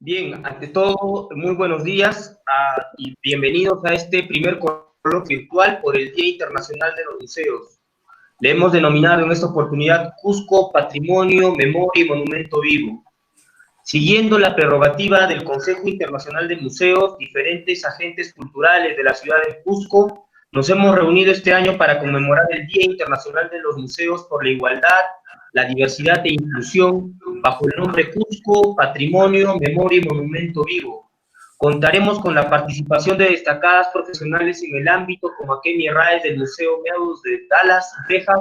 Bien, ante todo, muy buenos días y bienvenidos a este primer coloquio virtual por el Día Internacional de los Museos. Le hemos denominado en esta oportunidad Cusco, Patrimonio, Memoria y Monumento Vivo. Siguiendo la prerrogativa del Consejo Internacional de Museos, diferentes agentes culturales de la ciudad de Cusco nos hemos reunido este año para conmemorar el Día Internacional de los Museos por la Igualdad, la Diversidad e Inclusión, bajo el nombre Cusco, Patrimonio, Memoria y Monumento Vivo. Contaremos con la participación de destacadas profesionales en el ámbito, como Akemi Raez del Museo Meadows de Dallas, Texas,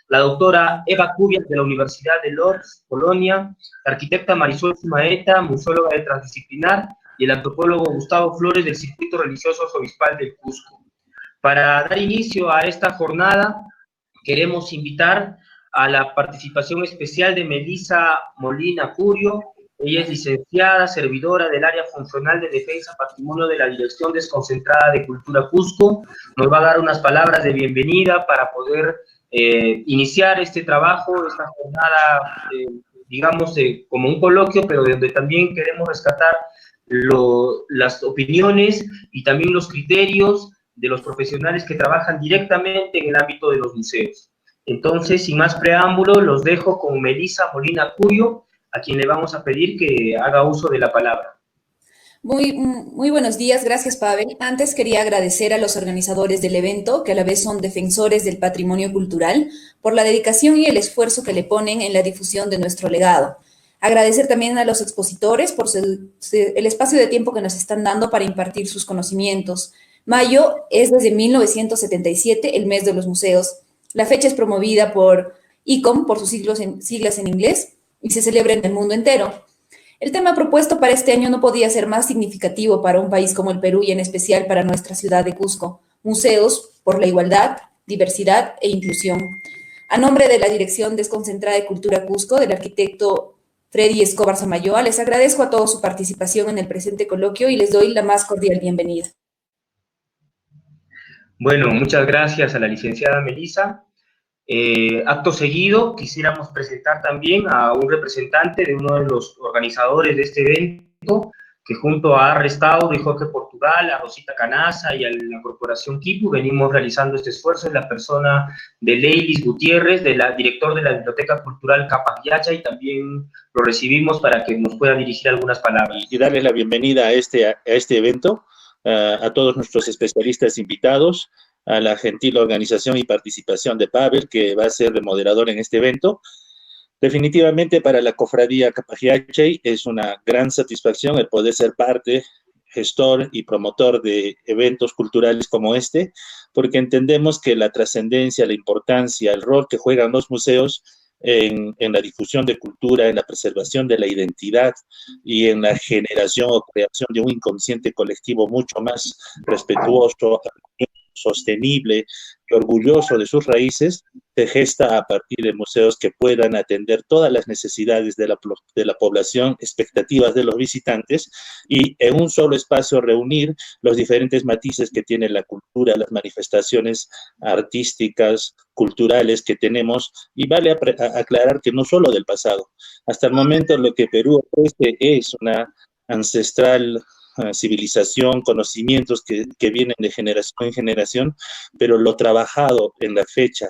la doctora Eva Cubias de la Universidad de Lodz, Polonia, la arquitecta Marisol Sumaeta, museóloga de transdisciplinar, y el antropólogo Gustavo Flores del Circuito Religioso Arzobispal del Cusco. Para dar inicio a esta jornada, queremos invitar a la participación especial de Melissa Molina Curio. Ella es licenciada, servidora del área funcional de defensa patrimonio de la Dirección Desconcentrada de Cultura Cusco. Nos va a dar unas palabras de bienvenida para poder iniciar este trabajo, esta jornada, digamos, como un coloquio, pero donde también queremos rescatar las opiniones y también los criterios de los profesionales que trabajan directamente en el ámbito de los museos. Entonces, sin más preámbulo, los dejo con Melissa Molina Curio, a quien le vamos a pedir que haga uso de la palabra. Muy buenos días, gracias Pavel. Antes quería agradecer a los organizadores del evento, que a la vez son defensores del patrimonio cultural, por la dedicación y el esfuerzo que le ponen en la difusión de nuestro legado. Agradecer también a los expositores por el espacio de tiempo que nos están dando para impartir sus conocimientos. Mayo es desde 1977 el mes de los museos. La fecha es promovida por ICOM, por sus siglas en inglés, y se celebra en el mundo entero. El tema propuesto para este año no podía ser más significativo para un país como el Perú y en especial para nuestra ciudad de Cusco. Museos por la igualdad, diversidad e inclusión. A nombre de la Dirección Desconcentrada de Cultura Cusco, del arquitecto Freddy Escobar Samayoa, les agradezco a todos su participación en el presente coloquio y les doy la más cordial bienvenida. Bueno, muchas gracias a la licenciada Melissa. Acto seguido, quisiéramos presentar también a un representante de uno de los organizadores de este evento, que junto a Restauro y Jorge Portugal, a Rosita Canaza y a la Corporación Kipu venimos realizando este esfuerzo, en la persona de Leilis Gutiérrez, director de la Biblioteca Cultural Capayacha, y también lo recibimos para que nos pueda dirigir algunas palabras. Y darles la bienvenida a este evento, a todos nuestros especialistas invitados, a la gentil organización y participación de Pavel, que va a ser el moderador en este evento. Definitivamente para la Cofradía Capajiache es una gran satisfacción el poder ser parte, gestor y promotor de eventos culturales como este, porque entendemos que la trascendencia, la importancia, el rol que juegan los museos en la difusión de cultura, en la preservación de la identidad y en la generación o creación de un inconsciente colectivo mucho más respetuoso, sostenible y orgulloso de sus raíces, se gesta a partir de museos que puedan atender todas las necesidades de la población, expectativas de los visitantes, y en un solo espacio reunir los diferentes matices que tiene la cultura, las manifestaciones artísticas, culturales que tenemos, y vale aclarar que no solo del pasado. Hasta el momento lo que Perú ofrece es una ancestral civilización, conocimientos que vienen de generación en generación, pero lo trabajado en la fecha,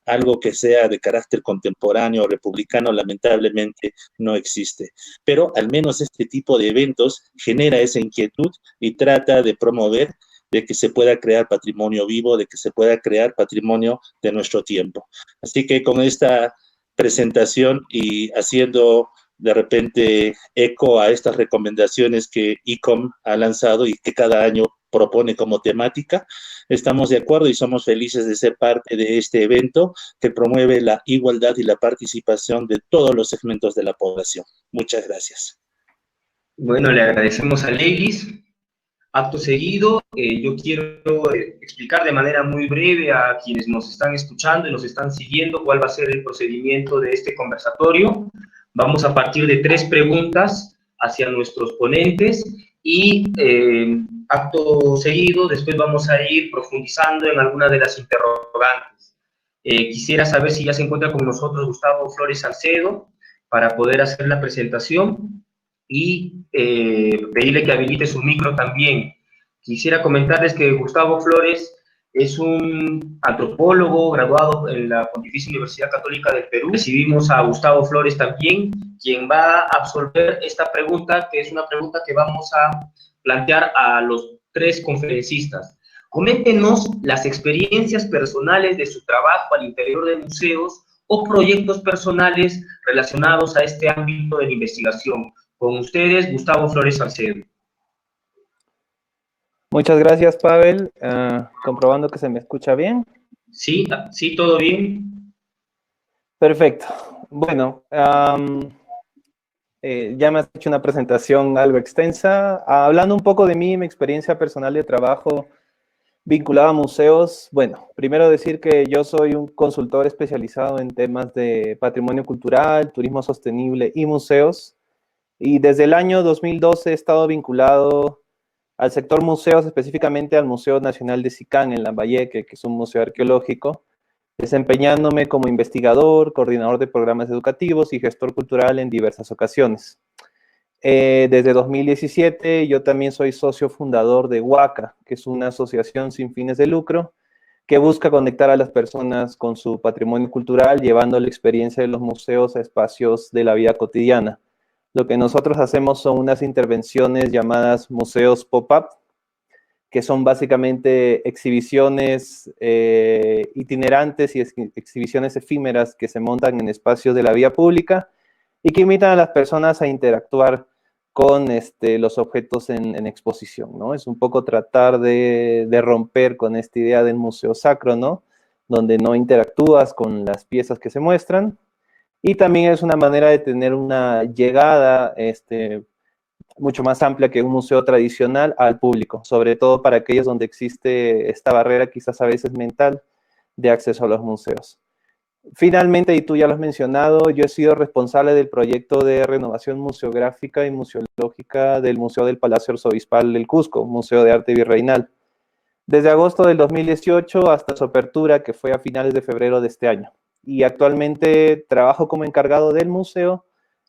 algo que sea de carácter contemporáneo o republicano, lamentablemente no existe. Pero al menos este tipo de eventos genera esa inquietud y trata de promover de que se pueda crear patrimonio vivo, de que se pueda crear patrimonio de nuestro tiempo. Así que con esta presentación y haciendo de repente eco a estas recomendaciones que ICOM ha lanzado y que cada año propone como temática, estamos de acuerdo y somos felices de ser parte de este evento que promueve la igualdad y la participación de todos los segmentos de la población. Muchas gracias. Bueno, le agradecemos a Leilis. Acto seguido, yo quiero explicar de manera muy breve a quienes nos están escuchando y nos están siguiendo cuál va a ser el procedimiento de este conversatorio. Vamos a partir de 3 preguntas hacia nuestros ponentes y acto seguido, después vamos a ir profundizando en algunas de las interrogantes. Quisiera saber si ya se encuentra con nosotros Gustavo Flores Salcedo para poder hacer la presentación, y pedirle que habilite su micro también. Quisiera comentarles que Gustavo Flores es un antropólogo graduado en la Pontificia Universidad Católica del Perú. Recibimos a Gustavo Flores también, quien va a absolver esta pregunta, que es una pregunta que vamos a plantear a los tres conferencistas. Coméntenos las experiencias personales de su trabajo al interior de museos o proyectos personales relacionados a este ámbito de la investigación. Con ustedes, Gustavo Flores Salcedo. Muchas gracias, Pavel. Comprobando que se me escucha bien. Sí, sí, todo bien. Perfecto. Bueno, ya me has hecho una presentación algo extensa. Hablando un poco de mí, mi experiencia personal de trabajo vinculada a museos. Bueno, primero decir que yo soy un consultor especializado en temas de patrimonio cultural, turismo sostenible y museos. Y desde el año 2012 he estado vinculado al sector museos, específicamente al Museo Nacional de Sicán en Lambayeque, que es un museo arqueológico, desempeñándome como investigador, coordinador de programas educativos y gestor cultural en diversas ocasiones. Desde 2017 yo también soy socio fundador de Huaca, que es una asociación sin fines de lucro que busca conectar a las personas con su patrimonio cultural, llevando la experiencia de los museos a espacios de la vida cotidiana. Lo que nosotros hacemos son unas intervenciones llamadas museos pop-up, que son básicamente exhibiciones itinerantes y exhibiciones efímeras que se montan en espacios de la vía pública y que invitan a las personas a interactuar con los objetos en exposición, ¿no? Es un poco tratar de romper con esta idea del museo sacro, ¿no? Donde no interactúas con las piezas que se muestran. Y también es una manera de tener una llegada mucho más amplia que un museo tradicional al público, sobre todo para aquellos donde existe esta barrera quizás a veces mental de acceso a los museos. Finalmente, y tú ya lo has mencionado, yo he sido responsable del proyecto de renovación museográfica y museológica del Museo del Palacio Arzobispal del Cusco, Museo de Arte Virreinal, desde agosto del 2018 hasta su apertura, que fue a finales de febrero de este año. Y actualmente trabajo como encargado del museo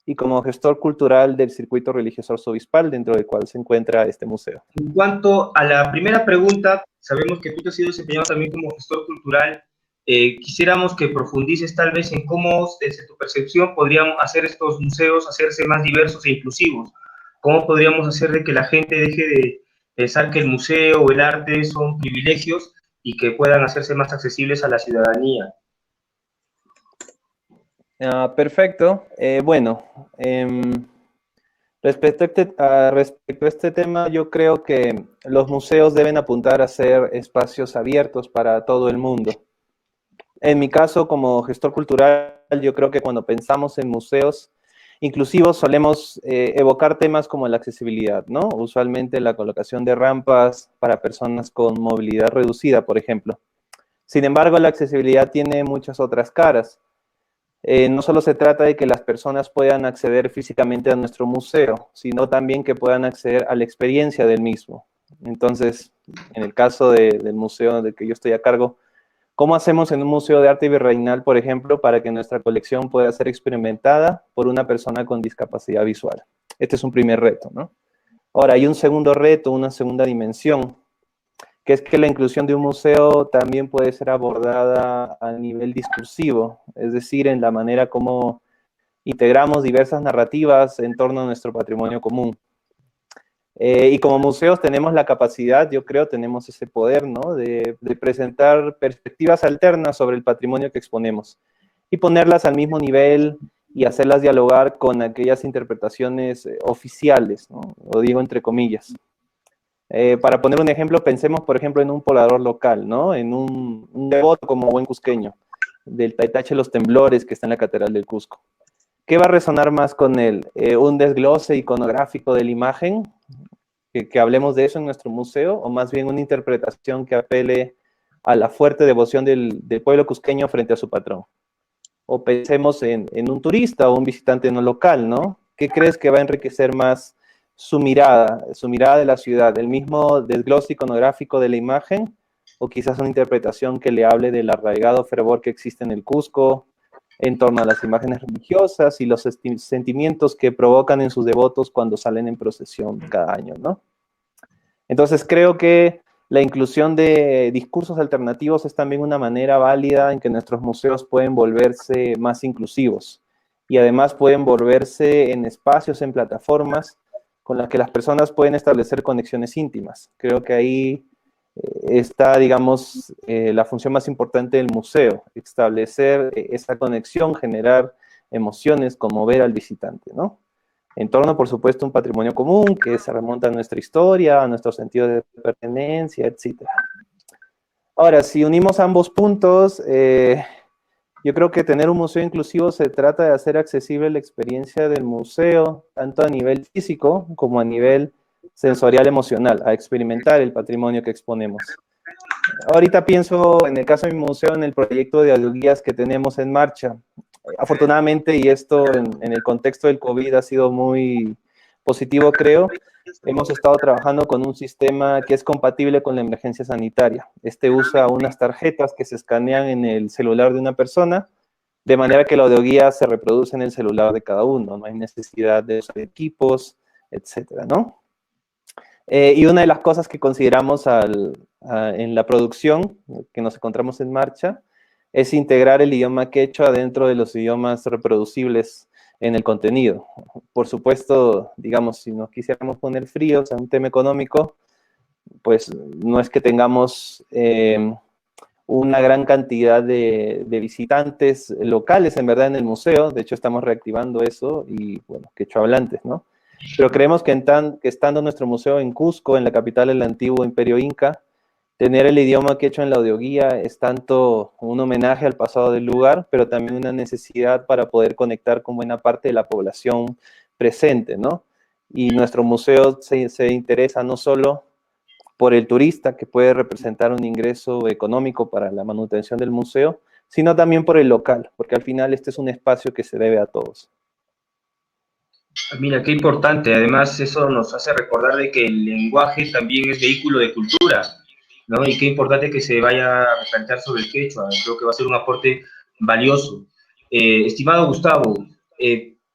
y como gestor cultural del circuito religioso arzobispal, dentro del cual se encuentra este museo. En cuanto a la primera pregunta, sabemos que tú te has sido desempeñado también como gestor cultural. Quisiéramos que profundices tal vez en cómo, desde tu percepción, podrían hacer estos museos hacerse más diversos e inclusivos. ¿Cómo podríamos hacer de que la gente deje de pensar que el museo o el arte son privilegios y que puedan hacerse más accesibles a la ciudadanía? Perfecto. Bueno, respecto a este tema, yo creo que los museos deben apuntar a ser espacios abiertos para todo el mundo. En mi caso, como gestor cultural, yo creo que cuando pensamos en museos inclusivos solemos evocar temas como la accesibilidad, ¿no? Usualmente la colocación de rampas para personas con movilidad reducida, por ejemplo. Sin embargo, la accesibilidad tiene muchas otras caras. No solo se trata de que las personas puedan acceder físicamente a nuestro museo, sino también que puedan acceder a la experiencia del mismo. Entonces, en el caso del museo del que yo estoy a cargo, ¿cómo hacemos en un museo de arte virreinal, por ejemplo, para que nuestra colección pueda ser experimentada por una persona con discapacidad visual? Este es un primer reto, ¿no? Ahora, hay un segundo reto, una segunda dimensión, que es que la inclusión de un museo también puede ser abordada a nivel discursivo, es decir, en la manera como integramos diversas narrativas en torno a nuestro patrimonio común. Y como museos tenemos la capacidad, yo creo, tenemos ese poder, ¿no? De presentar perspectivas alternas sobre el patrimonio que exponemos y ponerlas al mismo nivel y hacerlas dialogar con aquellas interpretaciones oficiales, ¿no? Lo digo entre comillas. Para poner un ejemplo, pensemos, por ejemplo, en un poblador local, ¿no? En un devoto como buen cusqueño, del Taitache Los Temblores, que está en la Catedral del Cusco. ¿Qué va a resonar más con él? ¿Un desglose iconográfico de la imagen? Que hablemos de eso en nuestro museo, o más bien una interpretación que apele a la fuerte devoción del pueblo cusqueño frente a su patrón. O pensemos en un turista o un visitante no local, ¿no? ¿Qué crees que va a enriquecer más su mirada de la ciudad? ¿El mismo desglose iconográfico de la imagen? ¿O quizás una interpretación que le hable del arraigado fervor que existe en el Cusco, en torno a las imágenes religiosas y los sentimientos que provocan en sus devotos cuando salen en procesión cada año, ¿no? Entonces creo que la inclusión de discursos alternativos es también una manera válida en que nuestros museos pueden volverse más inclusivos y además pueden volverse en espacios, en plataformas con las que las personas pueden establecer conexiones íntimas. Creo que ahí está, digamos, la función más importante del museo, establecer esa conexión, generar emociones, conmover al visitante, ¿no? En torno, por supuesto, a un patrimonio común que se remonta a nuestra historia, a nuestro sentido de pertenencia, etc. Ahora, si unimos ambos puntos, yo creo que tener un museo inclusivo se trata de hacer accesible la experiencia del museo, tanto a nivel físico como a nivel sensorial emocional, a experimentar el patrimonio que exponemos. Ahorita pienso, en el caso de mi museo, en el proyecto de audioguías que tenemos en marcha. Afortunadamente, y esto en el contexto del COVID ha sido muy positivo, creo, hemos estado trabajando con un sistema que es compatible con la emergencia sanitaria. Este usa unas tarjetas que se escanean en el celular de una persona, de manera que la audioguía se reproduce en el celular de cada uno, no hay necesidad de usar equipos, etcétera, ¿no? Y una de las cosas que consideramos en la producción que nos encontramos en marcha es integrar el idioma quechua dentro de los idiomas reproducibles en el contenido. Por supuesto, digamos, si nos quisiéramos poner fríos a un tema económico, pues no es que tengamos una gran cantidad de visitantes locales, en verdad, en el museo. De hecho, estamos reactivando eso y, bueno, quechua hablantes, ¿no? Pero creemos que estando nuestro museo en Cusco, en la capital del antiguo Imperio Inca, tener el idioma quechua en la audioguía es tanto un homenaje al pasado del lugar, pero también una necesidad para poder conectar con buena parte de la población presente, ¿no? Y nuestro museo se interesa no solo por el turista, que puede representar un ingreso económico para la manutención del museo, sino también por el local, porque al final este es un espacio que se debe a todos. Mira, qué importante. Además, eso nos hace recordar de que el lenguaje también es vehículo de cultura, ¿no? Y qué importante que se vaya a replantear sobre el quechua. Creo que va a ser un aporte valioso. Estimado Gustavo,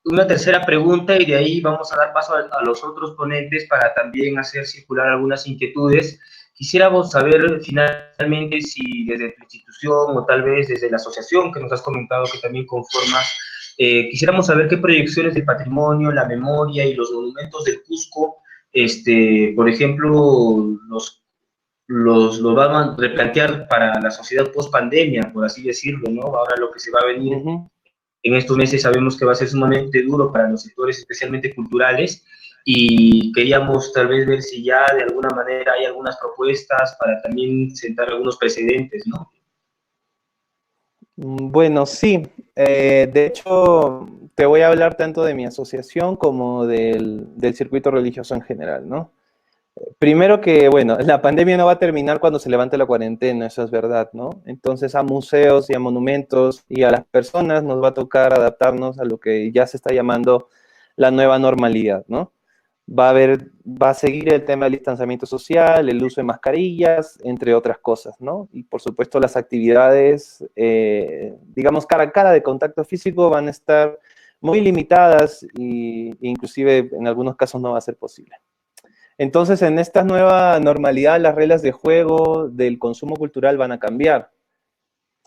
una tercera pregunta y de ahí vamos a dar paso a los otros ponentes para también hacer circular algunas inquietudes. Quisiéramos saber finalmente si desde tu institución o tal vez desde la asociación que nos has comentado que también conformas, quisiéramos saber qué proyecciones del patrimonio, la memoria y los monumentos del Cusco, por ejemplo, los van a replantear para la sociedad post pandemia, por así decirlo, ¿no? Ahora lo que se va a venir en estos meses sabemos que va a ser sumamente duro para los sectores especialmente culturales y queríamos tal vez ver si ya de alguna manera hay algunas propuestas para también sentar algunos precedentes, ¿no? Bueno, sí. De hecho, te voy a hablar tanto de mi asociación como del circuito religioso en general, ¿no? Primero que, bueno, la pandemia no va a terminar cuando se levante la cuarentena, eso es verdad, ¿no? Entonces a museos y a monumentos y a las personas nos va a tocar adaptarnos a lo que ya se está llamando la nueva normalidad, ¿no? Va a seguir el tema del distanciamiento social, el uso de mascarillas, entre otras cosas, ¿no? Y por supuesto las actividades, digamos, cara a cara de contacto físico van a estar muy limitadas e inclusive en algunos casos no va a ser posible. Entonces, en esta nueva normalidad, las reglas de juego del consumo cultural van a cambiar.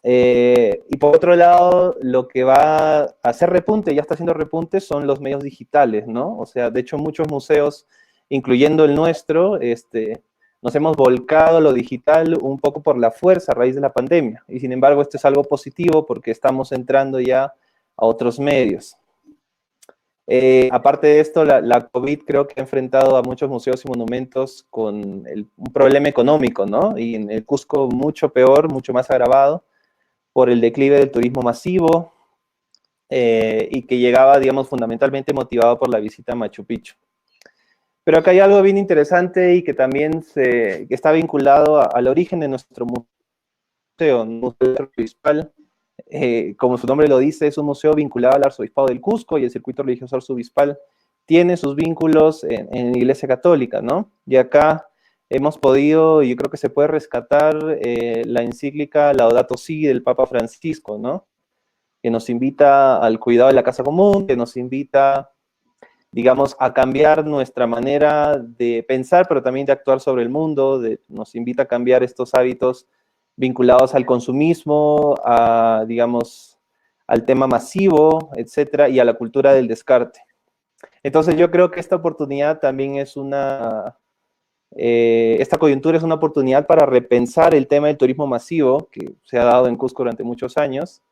Y por otro lado, lo que va a hacer repunte, ya está haciendo repunte, son los medios digitales, ¿no? O sea, de hecho, muchos museos, incluyendo el nuestro, nos hemos volcado a lo digital un poco por la fuerza a raíz de la pandemia. Y sin embargo, esto es algo positivo porque estamos entrando ya a otros medios. Aparte de esto, la COVID creo que ha enfrentado a muchos museos y monumentos con un problema económico, ¿no? Y en el Cusco mucho peor, mucho más agravado, por el declive del turismo masivo y que llegaba, digamos, fundamentalmente motivado por la visita a Machu Picchu. Pero acá hay algo bien interesante y que también que está vinculado al origen de nuestro museo, un museo arzobispal. Como su nombre lo dice, es un museo vinculado al arzobispado del Cusco y el circuito religioso arzobispal tiene sus vínculos en la Iglesia Católica, ¿no? Y acá hemos podido, yo creo que se puede rescatar la encíclica Laudato Si del Papa Francisco, ¿no? que nos invita al cuidado de la casa común, que nos invita, digamos, a cambiar nuestra manera de pensar, pero también de actuar sobre el mundo, nos invita a cambiar estos hábitos vinculados al consumismo, a, digamos, al tema masivo, etcétera, y a la cultura del descarte. Entonces yo creo que esta oportunidad también es esta coyuntura es una oportunidad para repensar el tema del turismo masivo que se ha dado en Cusco durante muchos años,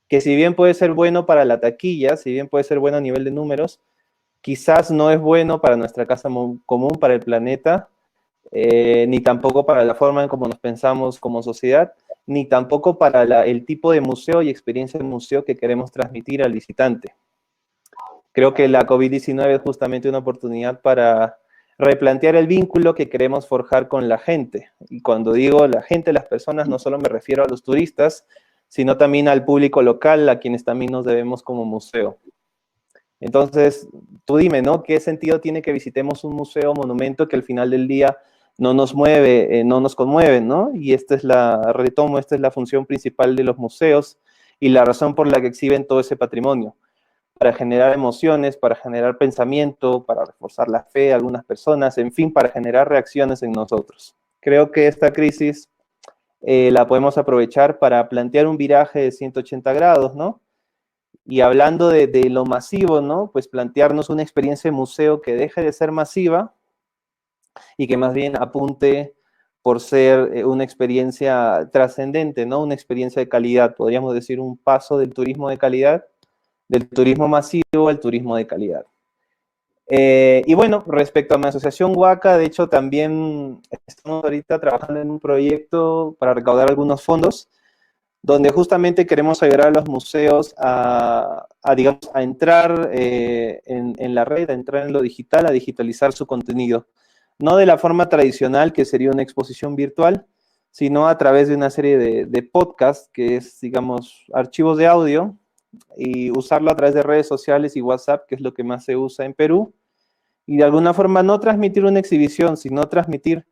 que si bien puede ser bueno para la taquilla, si bien puede ser bueno a nivel de números, quizás no es bueno para nuestra casa común, para el planeta, ni tampoco para la forma en cómo nos pensamos como sociedad, ni tampoco para el tipo de museo y experiencia de museo que queremos transmitir al visitante. Creo que la COVID-19 es justamente una oportunidad para replantear el vínculo que queremos forjar con la gente. Y cuando digo la gente, las personas, no solo me refiero a los turistas, sino también al público local, a quienes también nos debemos como museo. Entonces, tú dime, ¿no? ¿Qué sentido tiene que visitemos un museo o monumento que al final del día no nos mueve, no nos conmueve, ¿no? Y esta es la función principal de los museos y la razón por la que exhiben todo ese patrimonio, para generar emociones, para generar pensamiento, para reforzar la fe de algunas personas, en fin, para generar reacciones en nosotros. Creo que esta crisis la podemos aprovechar para plantear un viraje de 180 grados, ¿no? Y hablando de lo masivo, ¿no? Pues plantearnos una experiencia de museo que deje de ser masiva y que más bien apunte por ser una experiencia trascendente, ¿no? Una experiencia de calidad, podríamos decir un paso del turismo de calidad, del turismo masivo al turismo de calidad. Y bueno, respecto a mi asociación Huaca, de hecho también estamos ahorita trabajando en un proyecto para recaudar algunos fondos, donde justamente queremos ayudar a los museos digamos, a entrar en la red, a entrar en lo digital, a digitalizar su contenido. No de la forma tradicional, que sería una exposición virtual, sino a través de una serie de podcasts, que es, digamos, archivos de audio, y usarlo a través de redes sociales y WhatsApp, que es lo que más se usa en Perú, y de alguna forma no transmitir una exhibición, sino transmitir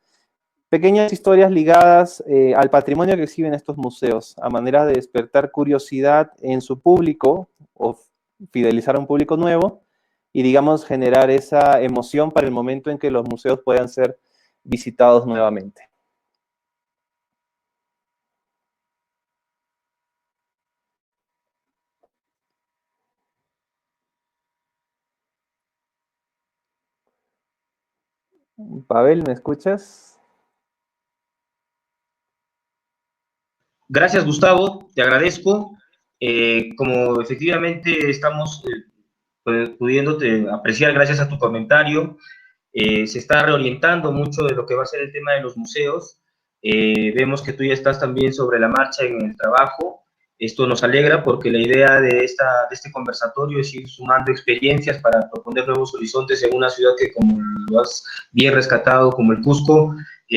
pequeñas historias ligadas al patrimonio que exhiben estos museos, a manera de despertar curiosidad en su público o fidelizar a un público nuevo y, digamos, generar esa emoción para el momento en que los museos puedan ser visitados nuevamente. Pavel, ¿me escuchas? Gracias, Gustavo, te agradezco. Como efectivamente estamos pudiéndote apreciar gracias a tu comentario, se está reorientando mucho de lo que va a ser el tema de los museos. Vemos que tú ya estás también sobre la marcha en el trabajo. Esto nos alegra porque la idea de este conversatorio es ir sumando experiencias para proponer nuevos horizontes en una ciudad que, como lo has bien rescatado, como el Cusco,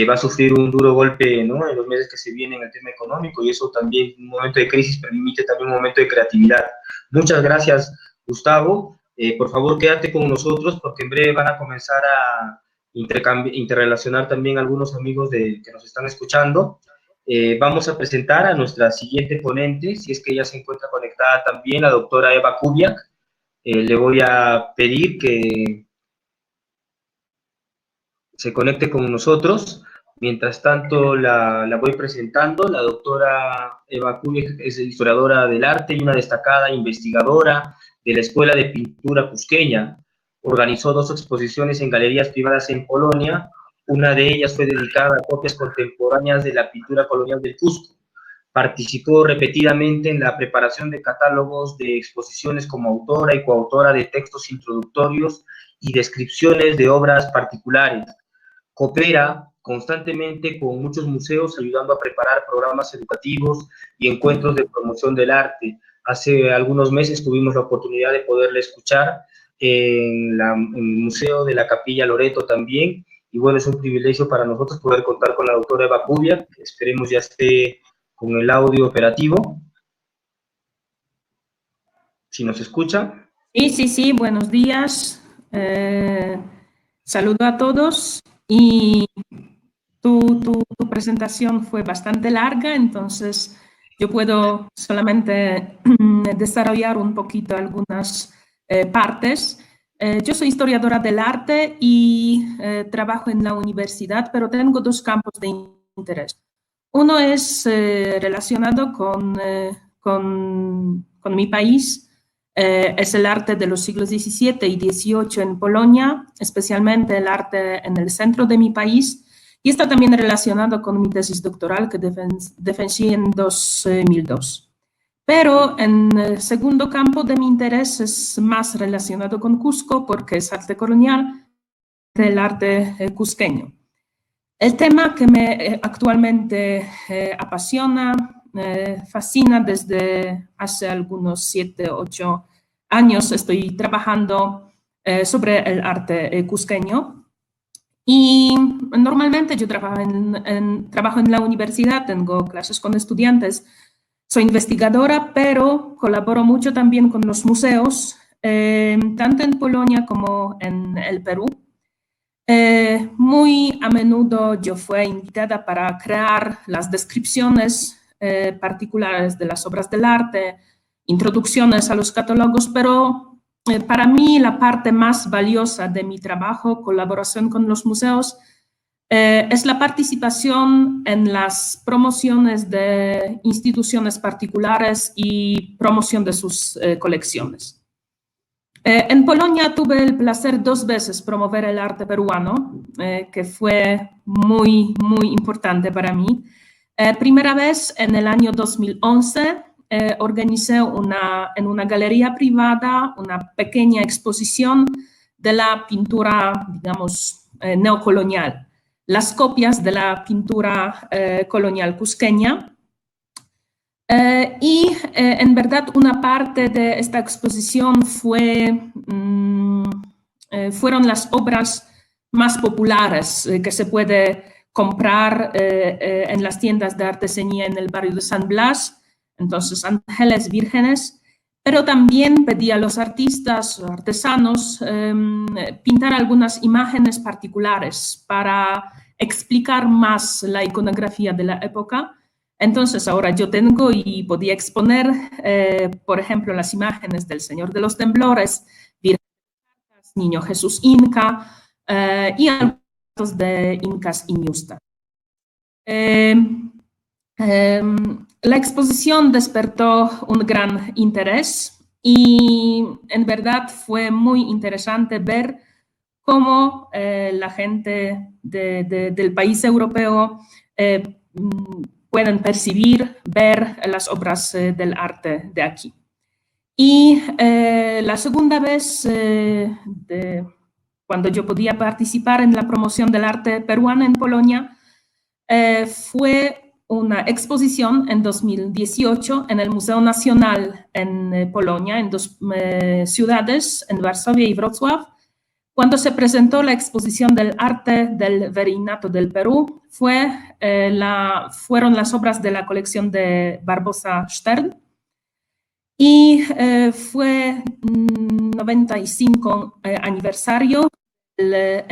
va a sufrir un duro golpe, ¿no?, en los meses que se vienen en el tema económico, y eso también, un momento de crisis, permite también un momento de creatividad. Muchas gracias, Gustavo. Por favor, quédate con nosotros porque en breve van a comenzar a interrelacionar también algunos amigos que nos están escuchando. Vamos a presentar a nuestra siguiente ponente, si es que ella se encuentra conectada también, la doctora Eva Kubiak. Le voy a pedir que se conecte con nosotros. Mientras tanto, la voy presentando. La doctora Eva Kubiak es historiadora del arte y una destacada investigadora de la Escuela de Pintura Cusqueña. Organizó 2 exposiciones en galerías privadas en Polonia. Una de ellas fue dedicada a copias contemporáneas de la pintura colonial del Cusco. Participó repetidamente en la preparación de catálogos de exposiciones como autora y coautora de textos introductorios y descripciones de obras particulares. Coopera constantemente con muchos museos, ayudando a preparar programas educativos y encuentros de promoción del arte. Hace algunos meses tuvimos la oportunidad de poderla escuchar en el Museo de la Capilla Loreto también, y bueno, es un privilegio para nosotros poder contar con la doctora Eva Kubiak. Esperemos ya esté con el audio operativo. Si nos escucha. Sí, buenos días. Saludo a todos. Y tu presentación fue bastante larga, entonces yo puedo solamente desarrollar un poquito algunas partes. Yo soy historiadora del arte y trabajo en la universidad, pero tengo dos campos de interés. Uno es relacionado con mi país, es el arte de los siglos XVII y XVIII en Polonia, especialmente el arte en el centro de mi país, y está también relacionado con mi tesis doctoral que defendí en 2002. Pero en el segundo campo de mi interés es más relacionado con Cusco, porque es arte colonial, el arte cusqueño. El tema que me actualmente apasiona, fascina desde hace algunos 7, 8 años, estoy trabajando sobre el arte cusqueño. Y normalmente yo trabajo en la universidad, tengo clases con estudiantes, soy investigadora, pero colaboro mucho también con los museos, tanto en Polonia como en el Perú. Muy a menudo yo fui invitada para crear las descripciones particulares de las obras del arte, introducciones a los catálogos, pero para mí la parte más valiosa de mi trabajo, colaboración con los museos, es la participación en las promociones de instituciones particulares y promoción de sus colecciones. En Polonia tuve el placer 2 veces promover el arte peruano, que fue muy, muy importante para mí. Primera vez en el año 2011, organicé en una galería privada una pequeña exposición de la pintura, digamos, neocolonial, las copias de la pintura colonial cusqueña. En verdad una parte de esta exposición fueron las obras más populares que se puede comprar en las tiendas de artesanía en el barrio de San Blas, entonces ángeles vírgenes, pero también pedí a los artistas o artesanos pintar algunas imágenes particulares para explicar más la iconografía de la época. Entonces ahora yo tengo y podía exponer, por ejemplo, las imágenes del Señor de los Temblores, Niño Jesús Inca y algunos de Incas y Ñusta. La exposición despertó un gran interés y en verdad fue muy interesante ver cómo la gente del país europeo pueden percibir, ver las obras del arte de aquí. Y la segunda vez cuando yo podía participar en la promoción del arte peruano en Polonia fue una exposición en 2018 en el Museo Nacional en Polonia, en 2 ciudades, en Varsovia y Wrocław, cuando se presentó la exposición del arte del Virreinato del Perú. Fueron las obras de la colección de Barbosa Stern y fue 95 aniversario del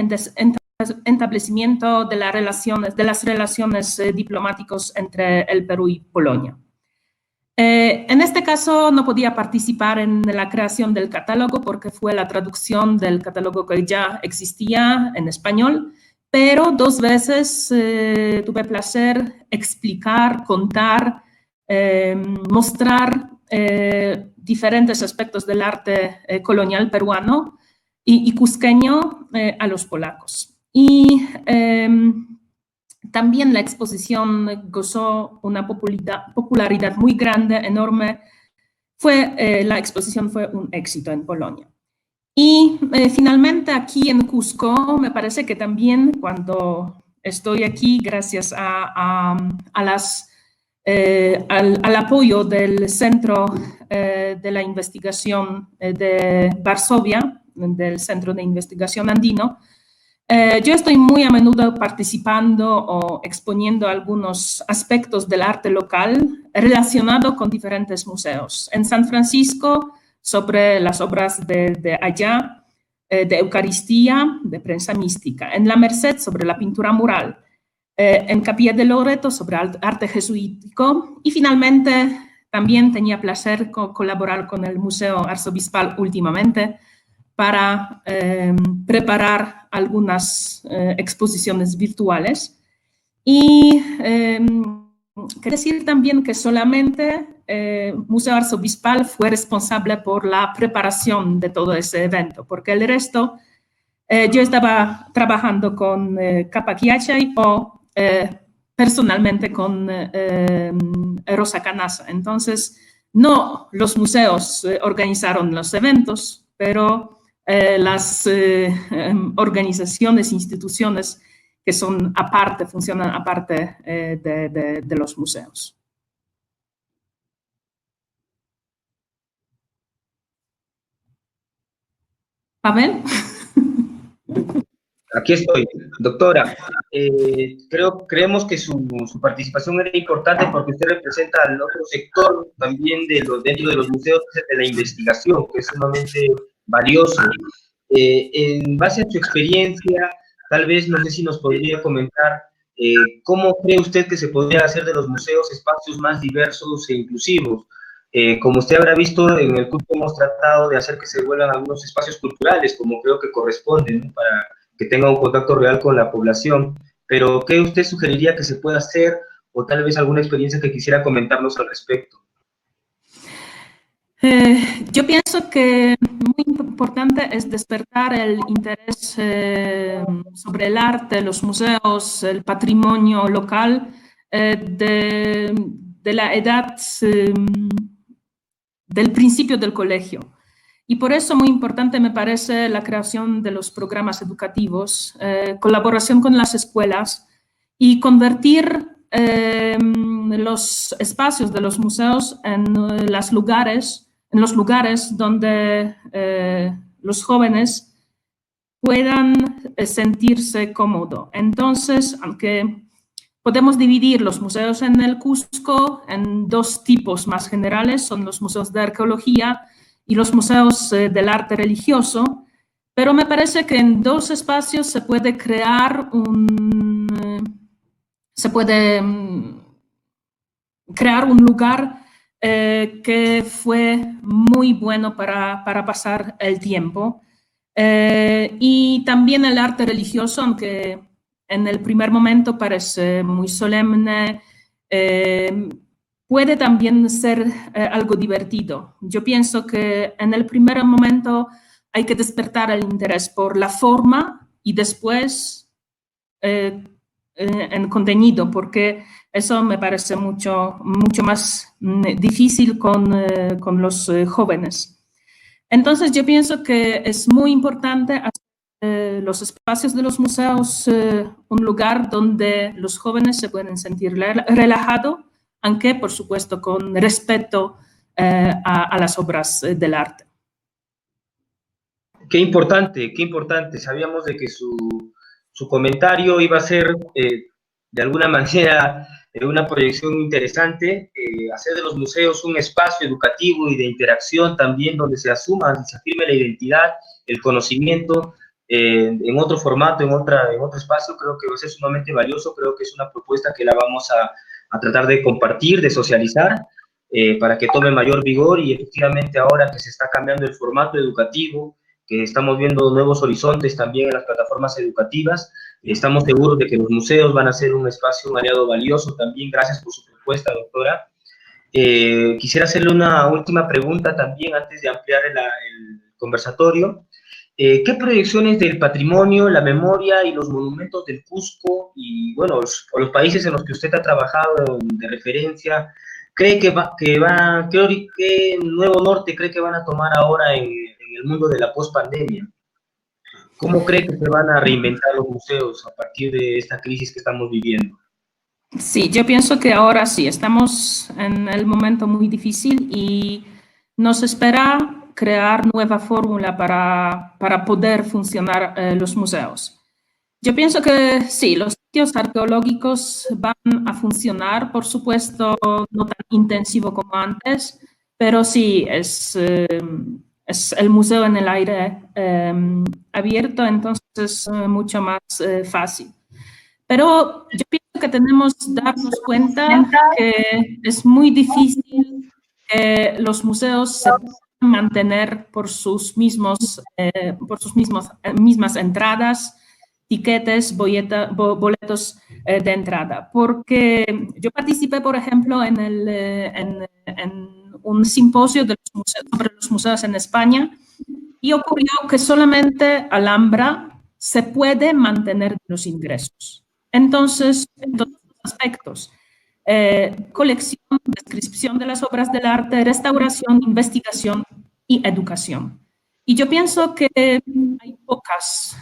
establecimiento de las relaciones diplomáticas entre el Perú y Polonia. En este caso no podía participar en la creación del catálogo porque fue la traducción del catálogo que ya existía en español, pero 2 veces tuve el placer explicar, contar, mostrar diferentes aspectos del arte colonial peruano y cusqueño a los polacos. Y también la exposición gozó una popularidad muy grande, enorme. La exposición fue un éxito en Polonia. Y finalmente aquí en Cusco, me parece que también cuando estoy aquí, gracias al apoyo del Centro de la Investigación de Varsovia, del Centro de Investigación Andino, yo estoy muy a menudo participando o exponiendo algunos aspectos del arte local relacionado con diferentes museos. En San Francisco, sobre las obras de allá, de Eucaristía, de prensa mística. En La Merced, sobre la pintura mural. en Capilla de Loreto sobre arte jesuítico y finalmente también tenía placer colaborar con el Museo Arzobispal últimamente para preparar algunas exposiciones virtuales. Y quiero decir también que solamente Museo Arzobispal fue responsable por la preparación de todo ese evento, porque el resto yo estaba trabajando con Capaquiachay o personalmente con Rosa Canasa. Entonces, no los museos organizaron los eventos, pero las organizaciones, instituciones que son aparte, funcionan aparte de los museos. ¿Pavel? Aquí estoy, doctora. Creemos que su participación era importante porque usted representa al otro sector también dentro de los museos, de la investigación, que es sumamente valioso. En base a su experiencia, tal vez, no sé si nos podría comentar cómo cree usted que se podría hacer de los museos espacios más diversos e inclusivos. Como usted habrá visto, en el curso hemos tratado de hacer que se vuelvan algunos espacios culturales, como creo que corresponden, ¿no? Para que tenga un contacto real con la población. Pero, ¿qué usted sugeriría que se pueda hacer o tal vez alguna experiencia que quisiera comentarnos al respecto? Yo pienso que muy importante es despertar el interés sobre el arte, los museos, el patrimonio local de la edad del principio del colegio. Y por eso muy importante me parece la creación de los programas educativos, colaboración con las escuelas y convertir los espacios de los museos en los lugares donde los jóvenes puedan sentirse cómodos. Entonces, aunque podemos dividir los museos en el Cusco en dos tipos más generales, son los museos de arqueología y los museos del arte religioso, pero me parece que en dos espacios se puede crear un lugar que fue muy bueno para pasar el tiempo. Y también el arte religioso, aunque en el primer momento parece muy solemne, puede también ser algo divertido. Yo pienso que en el primer momento hay que despertar el interés por la forma y después en contenido, porque eso me parece mucho más difícil con los jóvenes. Entonces yo pienso que es muy importante hacer los espacios de los museos un lugar donde los jóvenes se pueden sentir relajados, aunque por supuesto con respeto a las obras del arte. Qué importante, qué importante. Sabíamos de que su comentario iba a ser de alguna manera una proyección interesante, hacer de los museos un espacio educativo y de interacción también donde se asuma, se afirme la identidad, el conocimiento en otro formato, en otro espacio. Creo que va a ser sumamente valioso. Creo que es una propuesta que la vamos a tratar de compartir, de socializar, para que tome mayor vigor. Y efectivamente ahora que se está cambiando el formato educativo, que estamos viendo nuevos horizontes también en las plataformas educativas, estamos seguros de que los museos van a ser un espacio, un aliado valioso también. Gracias por su propuesta, doctora. Quisiera hacerle una última pregunta también antes de ampliar el conversatorio. ¿Qué proyecciones del patrimonio, la memoria y los monumentos del Cusco y, bueno, los países en los que usted ha trabajado de referencia, cree qué nuevo norte cree que van a tomar ahora en el mundo de la pospandemia? ¿Cómo cree que se van a reinventar los museos a partir de esta crisis que estamos viviendo? Sí, yo pienso que ahora sí, estamos en el momento muy difícil y nos espera crear nueva fórmula para poder funcionar los museos. Yo pienso que sí, los sitios arqueológicos van a funcionar, por supuesto, no tan intensivo como antes, pero sí, es el museo en el aire abierto, entonces es mucho más fácil. Pero yo pienso que tenemos que darnos cuenta que es muy difícil que los museos se puedan mantener por sus mismas entradas, tiquetes, boletos de entrada. Porque yo participé, por ejemplo, en un simposio de sobre los museos en España y ocurrió que solamente Alhambra se puede mantener los ingresos. Entonces, en todos los aspectos, colección, descripción de las obras del arte, restauración, investigación y educación. Y yo pienso que hay pocos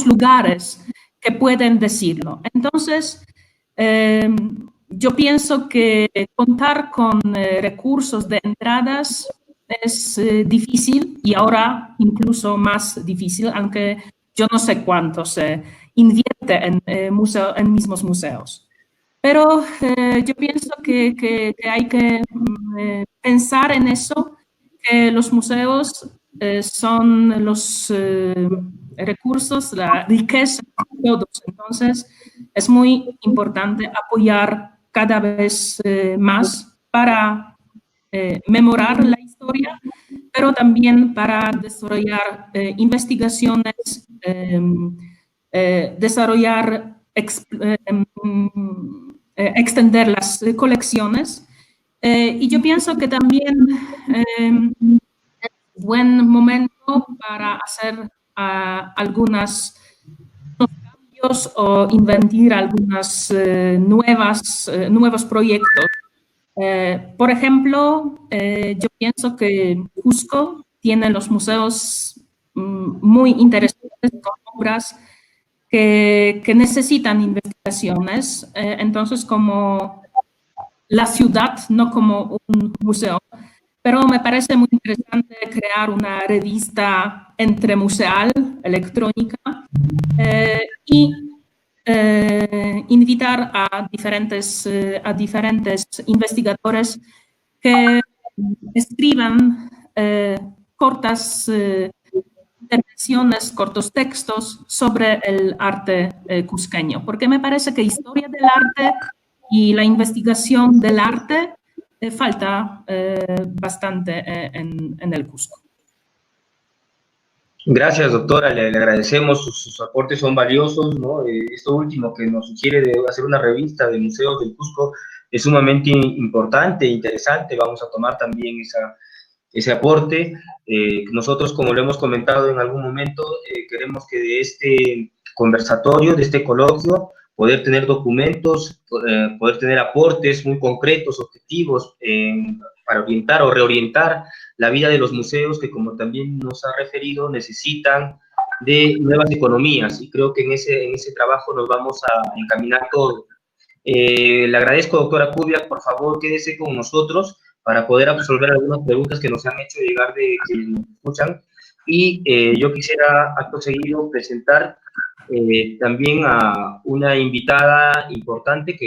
lugares que pueden decirlo. Entonces, yo pienso que contar con recursos de entradas es difícil y ahora incluso más difícil, aunque yo no sé cuánto se invierte en mismos museos. Pero yo pienso que hay que pensar en eso, que los museos son los recursos, la riqueza de todos. Entonces, es muy importante apoyar cada vez más para memorar la historia, pero también para desarrollar investigaciones, extender las colecciones. Y yo pienso que también es un buen momento para hacer algunos cambios o inventar algunos nuevos proyectos. Por ejemplo, yo pienso que Cusco tiene los museos muy interesantes con obras que necesitan investigaciones. Entonces, como la ciudad, no como un museo. Pero me parece muy interesante crear una revista entremuseal, electrónica, y invitar a diferentes investigadores que escriban cortas intervenciones, cortos textos sobre el arte cusqueño, porque me parece que historia del arte y la investigación del arte falta bastante en el Cusco. Gracias, doctora, le agradecemos, sus aportes son valiosos, ¿no? Esto último que nos sugiere de hacer una revista de museos del Cusco es sumamente importante e interesante. Vamos a tomar también ese aporte. Nosotros, como lo hemos comentado en algún momento, queremos que de este conversatorio, de este coloquio, poder tener documentos, poder tener aportes muy concretos, objetivos, para orientar o reorientar la vida de los museos que, como también nos ha referido, necesitan de nuevas economías, y creo que en ese trabajo nos vamos a encaminar todos. Le agradezco, doctora Kubiak, por favor, quédese con nosotros para poder absolver algunas preguntas que nos han hecho llegar de quienes nos escuchan, y yo quisiera, acto seguido, presentar también a una invitada importante,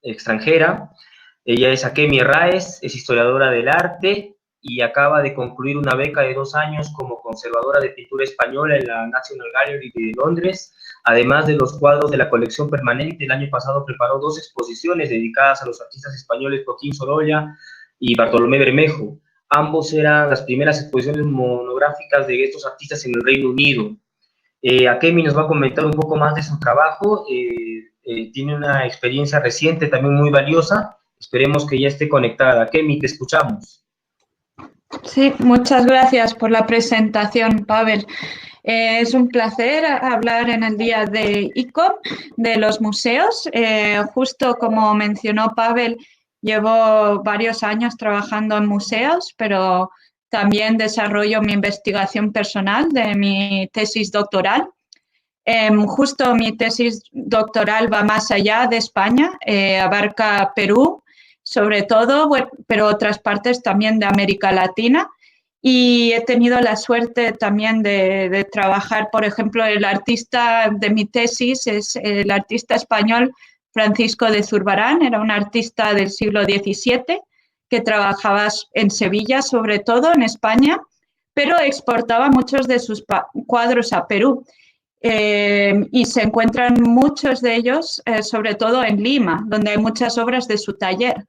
extranjera. Ella es Akemi Herráez, es historiadora del arte y acaba de concluir una beca de 2 años como conservadora de pintura española en la National Gallery de Londres. Además de los cuadros de la colección permanente, el año pasado preparó 2 exposiciones dedicadas a los artistas españoles Joaquín Sorolla y Bartolomé Bermejo. Ambos eran las primeras exposiciones monográficas de estos artistas en el Reino Unido. Akemi nos va a comentar un poco más de su trabajo. Tiene una experiencia reciente también muy valiosa. Esperemos que ya esté conectada. Akemi, te escuchamos. Sí, muchas gracias por la presentación, Pavel. Es un placer hablar en el día de ICOM, de los museos. Justo como mencionó Pavel, llevo varios años trabajando en museos, pero también desarrollo mi investigación personal de mi tesis doctoral. Justo mi tesis doctoral va más allá de España, abarca Perú, sobre todo, bueno, pero otras partes también de América Latina. Y he tenido la suerte también de trabajar, por ejemplo, el artista de mi tesis es el artista español Francisco de Zurbarán, era un artista del siglo XVII que trabajaba en Sevilla, sobre todo en España, pero exportaba muchos de sus cuadros a Perú. y se encuentran muchos de ellos, sobre todo en Lima, donde hay muchas obras de su taller.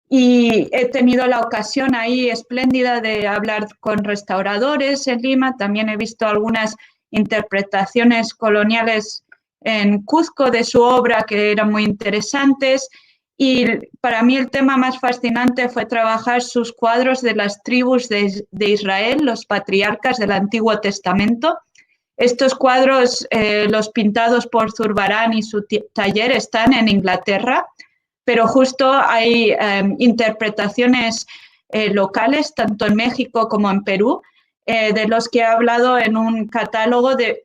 Y he tenido la ocasión ahí espléndida de hablar con restauradores en Lima. También he visto algunas interpretaciones coloniales en Cuzco de su obra que eran muy interesantes. Y para mí el tema más fascinante fue trabajar sus cuadros de las tribus de Israel, los patriarcas del Antiguo Testamento. Estos cuadros, los pintados por Zurbarán y su taller, están en Inglaterra, pero justo hay interpretaciones locales, tanto en México como en Perú, de los que he hablado en un catálogo de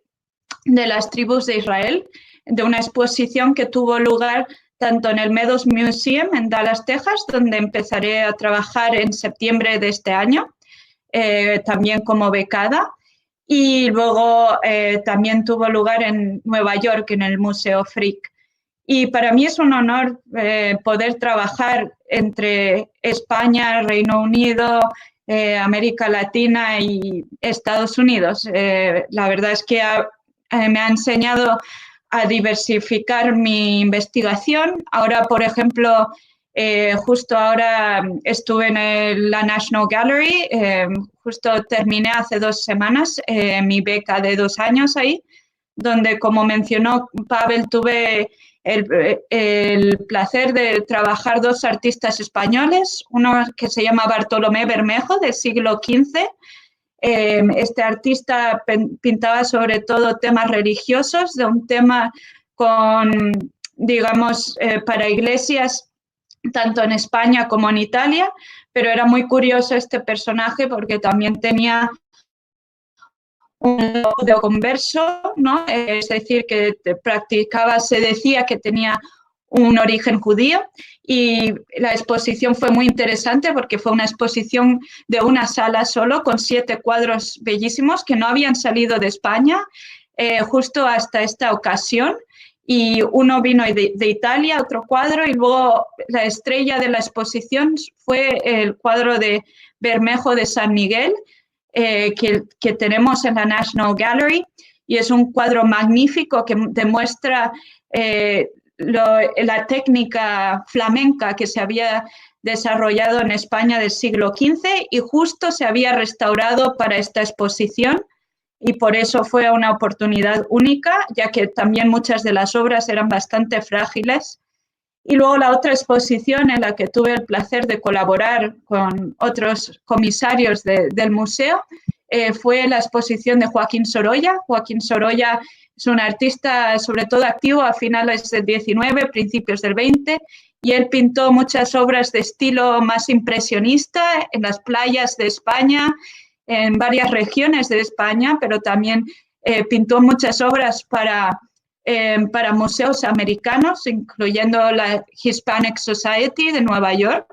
las tribus de Israel, de una exposición que tuvo lugar tanto en el Meadows Museum en Dallas, Texas, donde empezaré a trabajar en septiembre de este año, también como becada, y luego también tuvo lugar en Nueva York, en el Museo Frick. Y para mí es un honor poder trabajar entre España, Reino Unido, América Latina y Estados Unidos. La verdad es que me ha enseñado a diversificar mi investigación. Ahora, por ejemplo, justo ahora estuve en la National Gallery, justo terminé hace 2 semanas mi beca de 2 años ahí, donde, como mencionó Pavel, tuve el placer de trabajar 2 artistas españoles, uno que se llama Bartolomé Bermejo, del siglo XV. Este artista pintaba sobre todo temas religiosos, de un tema con, digamos, para iglesias, tanto en España como en Italia, pero era muy curioso este personaje porque también tenía un judeo converso, ¿no? Es decir, que se decía que tenía un origen judío, y la exposición fue muy interesante porque fue una exposición de una sala solo con 7 cuadros bellísimos que no habían salido de España justo hasta esta ocasión, y uno vino de Italia, otro cuadro, y luego la estrella de la exposición fue el cuadro de Bermejo de San Miguel, que tenemos en la National Gallery, y es un cuadro magnífico que demuestra la técnica flamenca que se había desarrollado en España del siglo XV y justo se había restaurado para esta exposición, y por eso fue una oportunidad única, ya que también muchas de las obras eran bastante frágiles. Y luego la otra exposición en la que tuve el placer de colaborar con otros comisarios del museo fue la exposición de Joaquín Sorolla. Joaquín Sorolla es un artista sobre todo activo a finales del XIX, principios del XX, y él pintó muchas obras de estilo más impresionista en las playas de España, en varias regiones de España, pero también pintó muchas obras para museos americanos, incluyendo la Hispanic Society de Nueva York.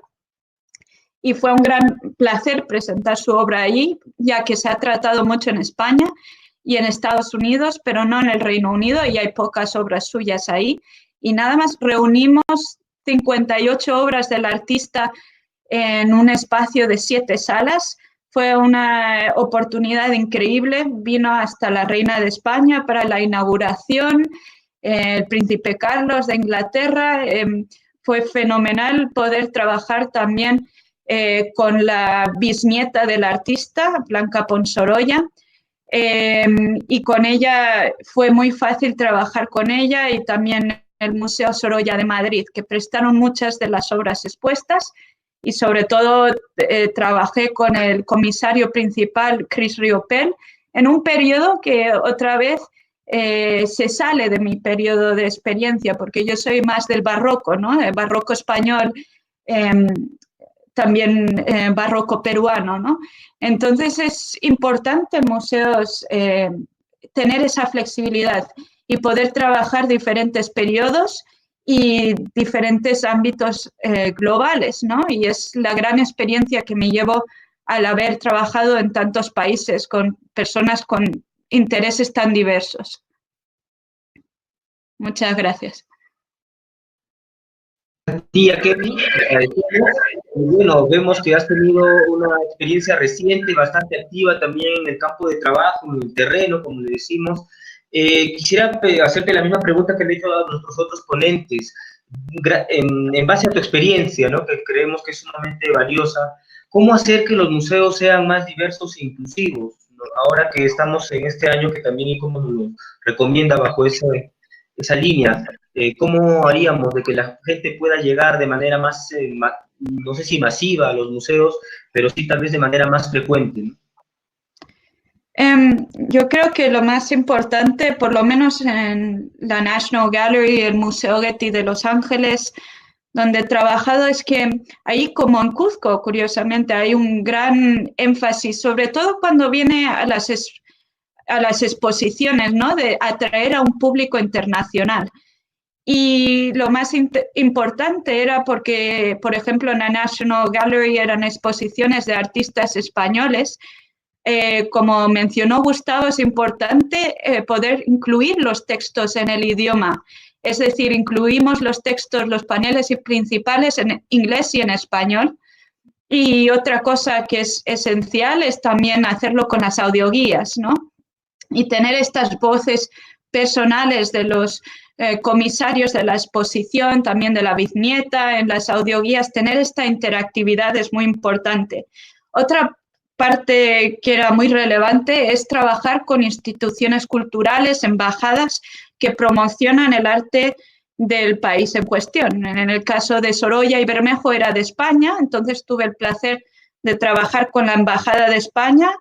Y fue un gran placer presentar su obra allí, ya que se ha tratado mucho en España y en Estados Unidos, pero no en el Reino Unido, y hay pocas obras suyas ahí. Y nada más reunimos 58 obras del artista en un espacio de 7 salas. Fue una oportunidad increíble. Vino hasta la Reina de España para la inauguración, el Príncipe Carlos de Inglaterra. Fue fenomenal poder trabajar también con la bisnieta del artista, Blanca Ponsorolla, y con ella fue muy fácil trabajar con ella, y también el Museo Sorolla de Madrid, que prestaron muchas de las obras expuestas, y sobre todo trabajé con el comisario principal, Chris Riopel, en un periodo que otra vez se sale de mi periodo de experiencia, porque yo soy más del barroco, ¿no? El barroco español, también barroco peruano, ¿no? Entonces es importante en museos tener esa flexibilidad y poder trabajar diferentes periodos y diferentes ámbitos globales, ¿no? Y es la gran experiencia que me llevo al haber trabajado en tantos países con personas con intereses tan diversos. Muchas gracias. Tía Kevin, bueno, vemos que has tenido una experiencia reciente, bastante activa también en el campo de trabajo, en el terreno, como le decimos, Quisiera hacerte la misma pregunta que le he hecho a nuestros otros ponentes. En base a tu experiencia, ¿no?, que creemos que es sumamente valiosa, ¿cómo hacer que los museos sean más diversos e inclusivos? Ahora que estamos en este año que también ICOM nos lo recomienda bajo esa línea, ¿cómo haríamos de que la gente pueda llegar de manera más, no sé si masiva a los museos, pero sí tal vez de manera más frecuente, ¿no? Yo creo que lo más importante, por lo menos en la National Gallery, el Museo Getty de Los Ángeles, donde he trabajado, es que ahí, como en Cuzco, curiosamente, hay un gran énfasis, sobre todo cuando viene a las exposiciones, ¿no?, de atraer a un público internacional. Y lo más importante era porque, por ejemplo, en la National Gallery eran exposiciones de artistas españoles. Como mencionó Gustavo, es importante poder incluir los textos en el idioma. Es decir, incluimos los textos, los paneles principales en inglés y en español. Y otra cosa que es esencial es también hacerlo con las audioguías, ¿no? Y tener estas voces personales de los comisarios de la exposición, también de la viñeta, en las audioguías, tener esta interactividad es muy importante. Otra parte que era muy relevante es trabajar con instituciones culturales, embajadas que promocionan el arte del país en cuestión. En el caso de Sorolla y Bermejo era de España, entonces tuve el placer de trabajar con la Embajada de España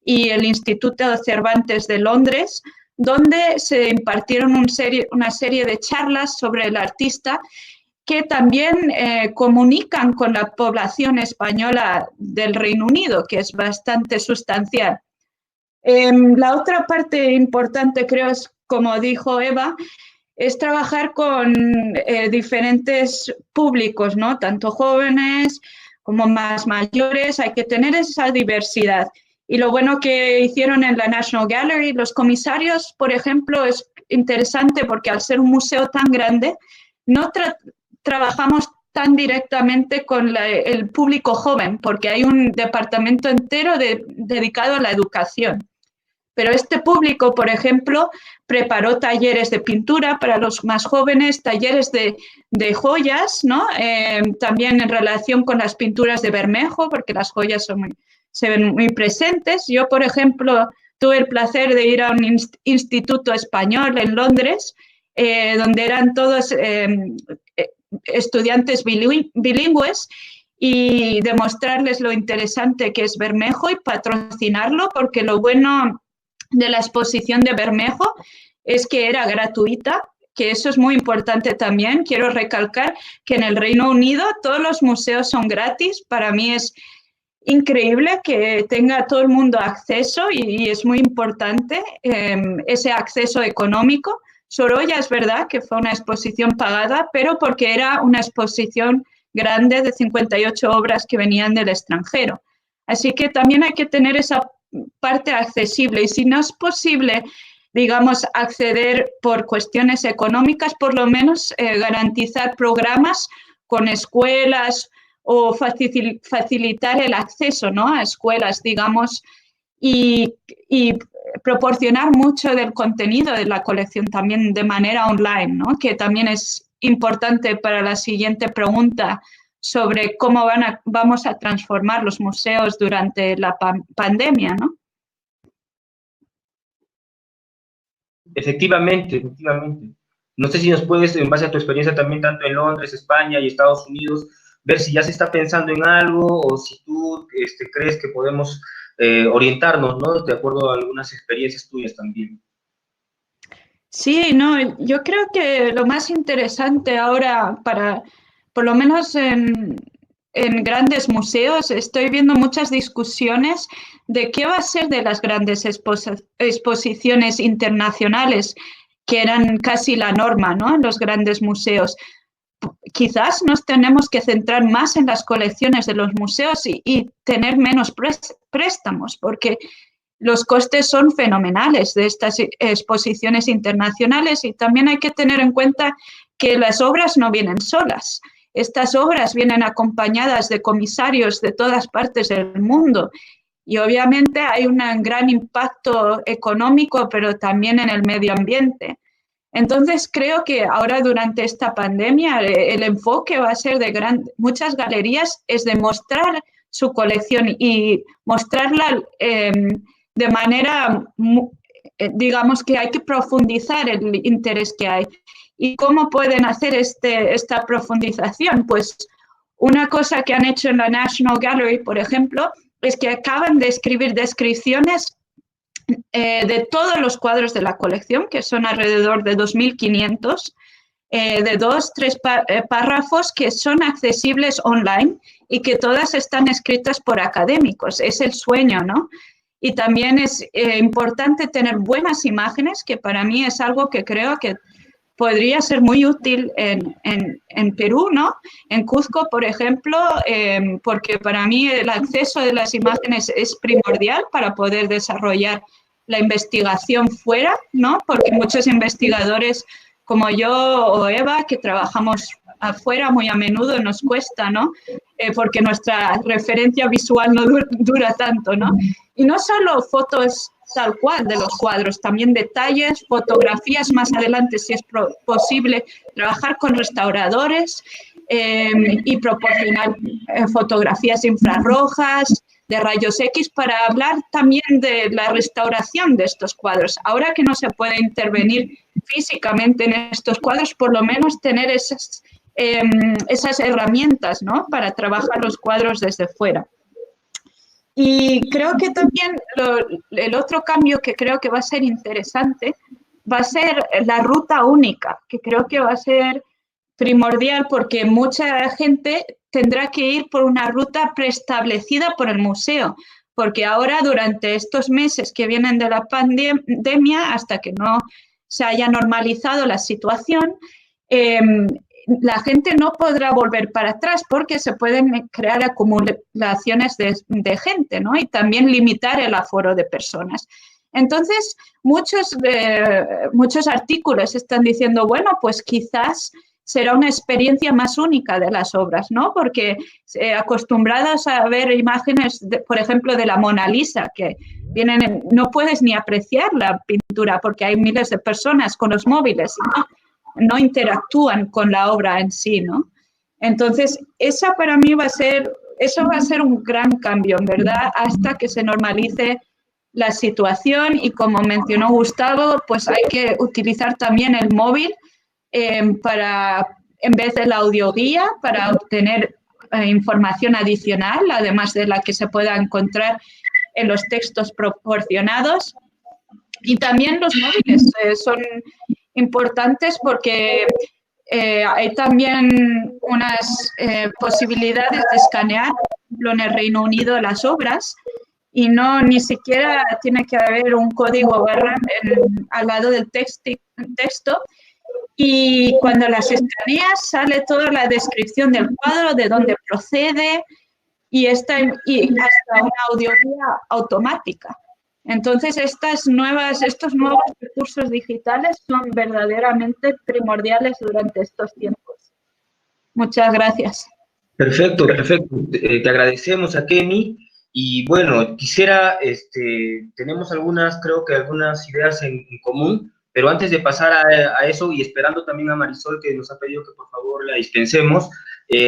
y el Instituto Cervantes de Londres, donde se impartieron una serie de charlas sobre el artista que también comunican con la población española del Reino Unido, que es bastante sustancial. La otra parte importante, creo, es, como dijo Eva, es trabajar con diferentes públicos, ¿no?, tanto jóvenes como más mayores. Hay que tener esa diversidad. Y lo bueno que hicieron en la National Gallery, los comisarios, por ejemplo, es interesante porque al ser un museo tan grande, no trabajamos tan directamente con el público joven, porque hay un departamento entero dedicado a la educación. Pero este público, por ejemplo, preparó talleres de pintura para los más jóvenes, talleres de joyas, ¿no? También en relación con las pinturas de Bermejo, porque las joyas se ven muy presentes. Yo, por ejemplo, tuve el placer de ir a un instituto español en Londres, donde eran todos estudiantes bilingües, y demostrarles lo interesante que es Bermejo y patrocinarlo, porque lo bueno de la exposición de Bermejo es que era gratuita, que eso es muy importante también. Quiero recalcar que en el Reino Unido todos los museos son gratis. Para mí es increíble que tenga todo el mundo acceso y es muy importante ese acceso económico. Sorolla es verdad que fue una exposición pagada, pero porque era una exposición grande de 58 obras que venían del extranjero. Así que también hay que tener esa parte accesible, y si no es posible, digamos, acceder por cuestiones económicas, por lo menos garantizar programas con escuelas o facilitar el acceso, ¿no?, a escuelas, digamos, y proporcionar mucho del contenido de la colección también de manera online, ¿no?, que también es importante para la siguiente pregunta sobre cómo vamos a transformar los museos durante la pandemia, ¿no? Efectivamente. No sé si nos puedes, en base a tu experiencia también, tanto en Londres, España y Estados Unidos, ver si ya se está pensando en algo o si tú crees que podemos orientarnos, ¿no?, de acuerdo a algunas experiencias tuyas también. Sí, no, yo creo que lo más interesante ahora, por lo menos en grandes museos, estoy viendo muchas discusiones de qué va a ser de las grandes exposiciones internacionales, que eran casi la norma, ¿no?, en los grandes museos. Quizás nos tenemos que centrar más en las colecciones de los museos y tener menos préstamos, porque los costes son fenomenales de estas exposiciones internacionales, y también hay que tener en cuenta que las obras no vienen solas. Estas obras vienen acompañadas de comisarios de todas partes del mundo, Y obviamente hay un gran impacto económico, pero también en el medio ambiente. Entonces creo que ahora durante esta pandemia el enfoque va a ser de muchas galerías es de mostrar su colección y mostrarla de manera, digamos que hay que profundizar el interés que hay. ¿Y cómo pueden hacer esta profundización? Pues una cosa que han hecho en la National Gallery, por ejemplo, es que acaban de escribir descripciones de todos los cuadros de la colección, que son alrededor de 2.500, de 2-3 párrafos que son accesibles online y que todas están escritas por académicos. Es el sueño, ¿no? Y también es importante tener buenas imágenes, que para mí es algo que creo que podría ser muy útil en Perú, ¿no? En Cuzco, por ejemplo, porque para mí el acceso de las imágenes es primordial para poder desarrollar la investigación fuera, ¿no? Porque muchos investigadores como yo o Eva, que trabajamos afuera muy a menudo, nos cuesta, ¿no? Porque nuestra referencia visual no dura tanto, ¿no? Y no solo fotos tal cual de los cuadros, también detalles, fotografías más adelante, si es posible, trabajar con restauradores y proporcionar fotografías infrarrojas, de rayos X, para hablar también de la restauración de estos cuadros. Ahora que no se puede intervenir físicamente en estos cuadros, por lo menos tener esas herramientas, ¿no? Para trabajar los cuadros desde fuera. Y creo que también el otro cambio que creo que va a ser interesante va a ser la ruta única, que creo que va a ser primordial porque mucha gente tendrá que ir por una ruta preestablecida por el museo, porque ahora durante estos meses que vienen de la pandemia, hasta que no se haya normalizado la situación, la gente no podrá volver para atrás porque se pueden crear acumulaciones de gente, ¿no? Y también limitar el aforo de personas. Entonces, muchos artículos están diciendo, bueno, pues quizás será una experiencia más única de las obras, ¿no? Porque acostumbrados a ver imágenes, por ejemplo, de la Mona Lisa, que no puedes ni apreciar la pintura porque hay miles de personas con los móviles, no interactúan con la obra en sí, ¿no? Entonces, esa para mí va a ser un gran cambio, en verdad, hasta que se normalice la situación y, como mencionó Gustavo, pues hay que utilizar también el móvil en vez de la audioguía, para obtener información adicional, además de la que se pueda encontrar en los textos proporcionados. Y también los móviles son importantes porque hay también unas posibilidades de escanear, por ejemplo, en el Reino Unido, las obras, y ni siquiera tiene que haber un código barra al lado del texto. Y cuando las escaneas sale toda la descripción del cuadro, de dónde procede y hasta una audioguía automática. Entonces, estos nuevos recursos digitales son verdaderamente primordiales durante estos tiempos. Muchas gracias. Perfecto. Te agradecemos a Kemi. Y bueno, tenemos creo que algunas ideas en común, pero antes de pasar a eso, y esperando también a Marisol, que nos ha pedido que por favor la dispensemos,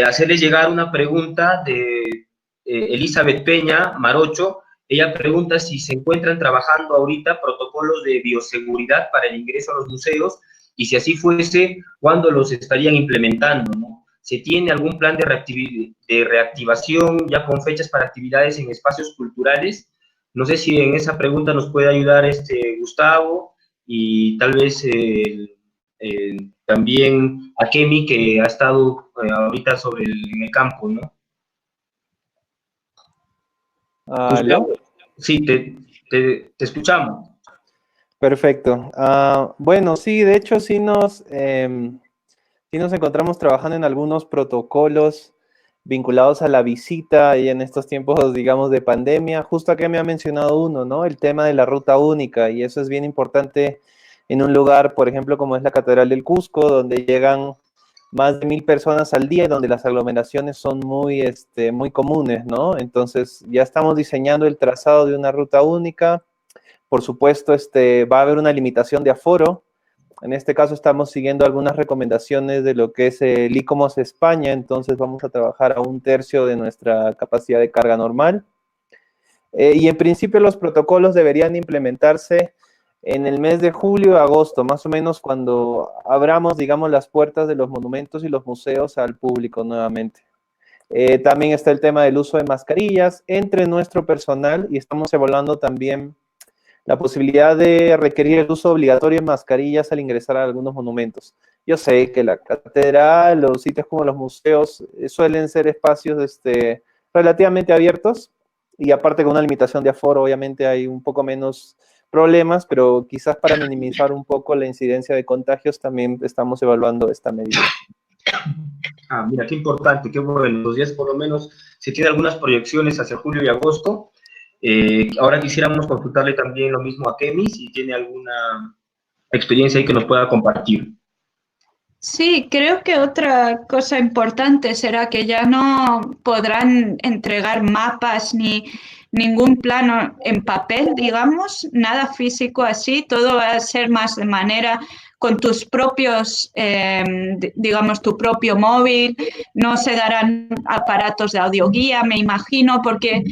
hacerles llegar una pregunta de Elizabeth Peña Marocho. Ella pregunta si se encuentran trabajando ahorita protocolos de bioseguridad para el ingreso a los museos, y si así fuese, ¿cuándo los estarían implementando, ¿no? ¿Se tiene algún plan de reactivación ya con fechas para actividades en espacios culturales? No sé si en esa pregunta nos puede ayudar Gustavo, y tal vez también a Kemi, que ha estado ahorita en el campo, ¿no? ¿Aló? Sí, te escuchamos. Perfecto. Bueno, sí, de hecho sí nos encontramos trabajando en algunos protocolos vinculados a la visita y en estos tiempos, digamos, de pandemia. Justo acá me ha mencionado uno, ¿no? El tema de la ruta única, y eso es bien importante en un lugar, por ejemplo, como es la Catedral del Cusco, donde llegan más de 1000 personas al día y donde las aglomeraciones son muy comunes, ¿no? Entonces ya estamos diseñando el trazado de una ruta única. Por supuesto, va a haber una limitación de aforo. En este caso estamos siguiendo algunas recomendaciones de lo que es el ICOMOS España, entonces vamos a trabajar a 1/3 de nuestra capacidad de carga normal. Y en principio los protocolos deberían implementarse en el mes de julio o agosto, más o menos cuando abramos, digamos, las puertas de los monumentos y los museos al público nuevamente. También está el tema del uso de mascarillas entre nuestro personal y estamos evaluando también la posibilidad de requerir el uso obligatorio de mascarillas al ingresar a algunos monumentos. Yo sé que la catedral, los sitios como los museos suelen ser espacios relativamente abiertos y aparte con una limitación de aforo, obviamente hay un poco menos problemas, pero quizás para minimizar un poco la incidencia de contagios también estamos evaluando esta medida. Ah, mira, qué importante, qué bueno. Los días por lo menos se tienen algunas proyecciones hacia julio y agosto. Ahora quisiéramos consultarle también lo mismo a Kemi, si tiene alguna experiencia ahí que nos pueda compartir. Sí, creo que otra cosa importante será que ya no podrán entregar mapas ni ningún plano en papel, digamos, nada físico así, todo va a ser más de manera con tus propios, digamos, tu propio móvil, no se darán aparatos de audioguía, me imagino, porque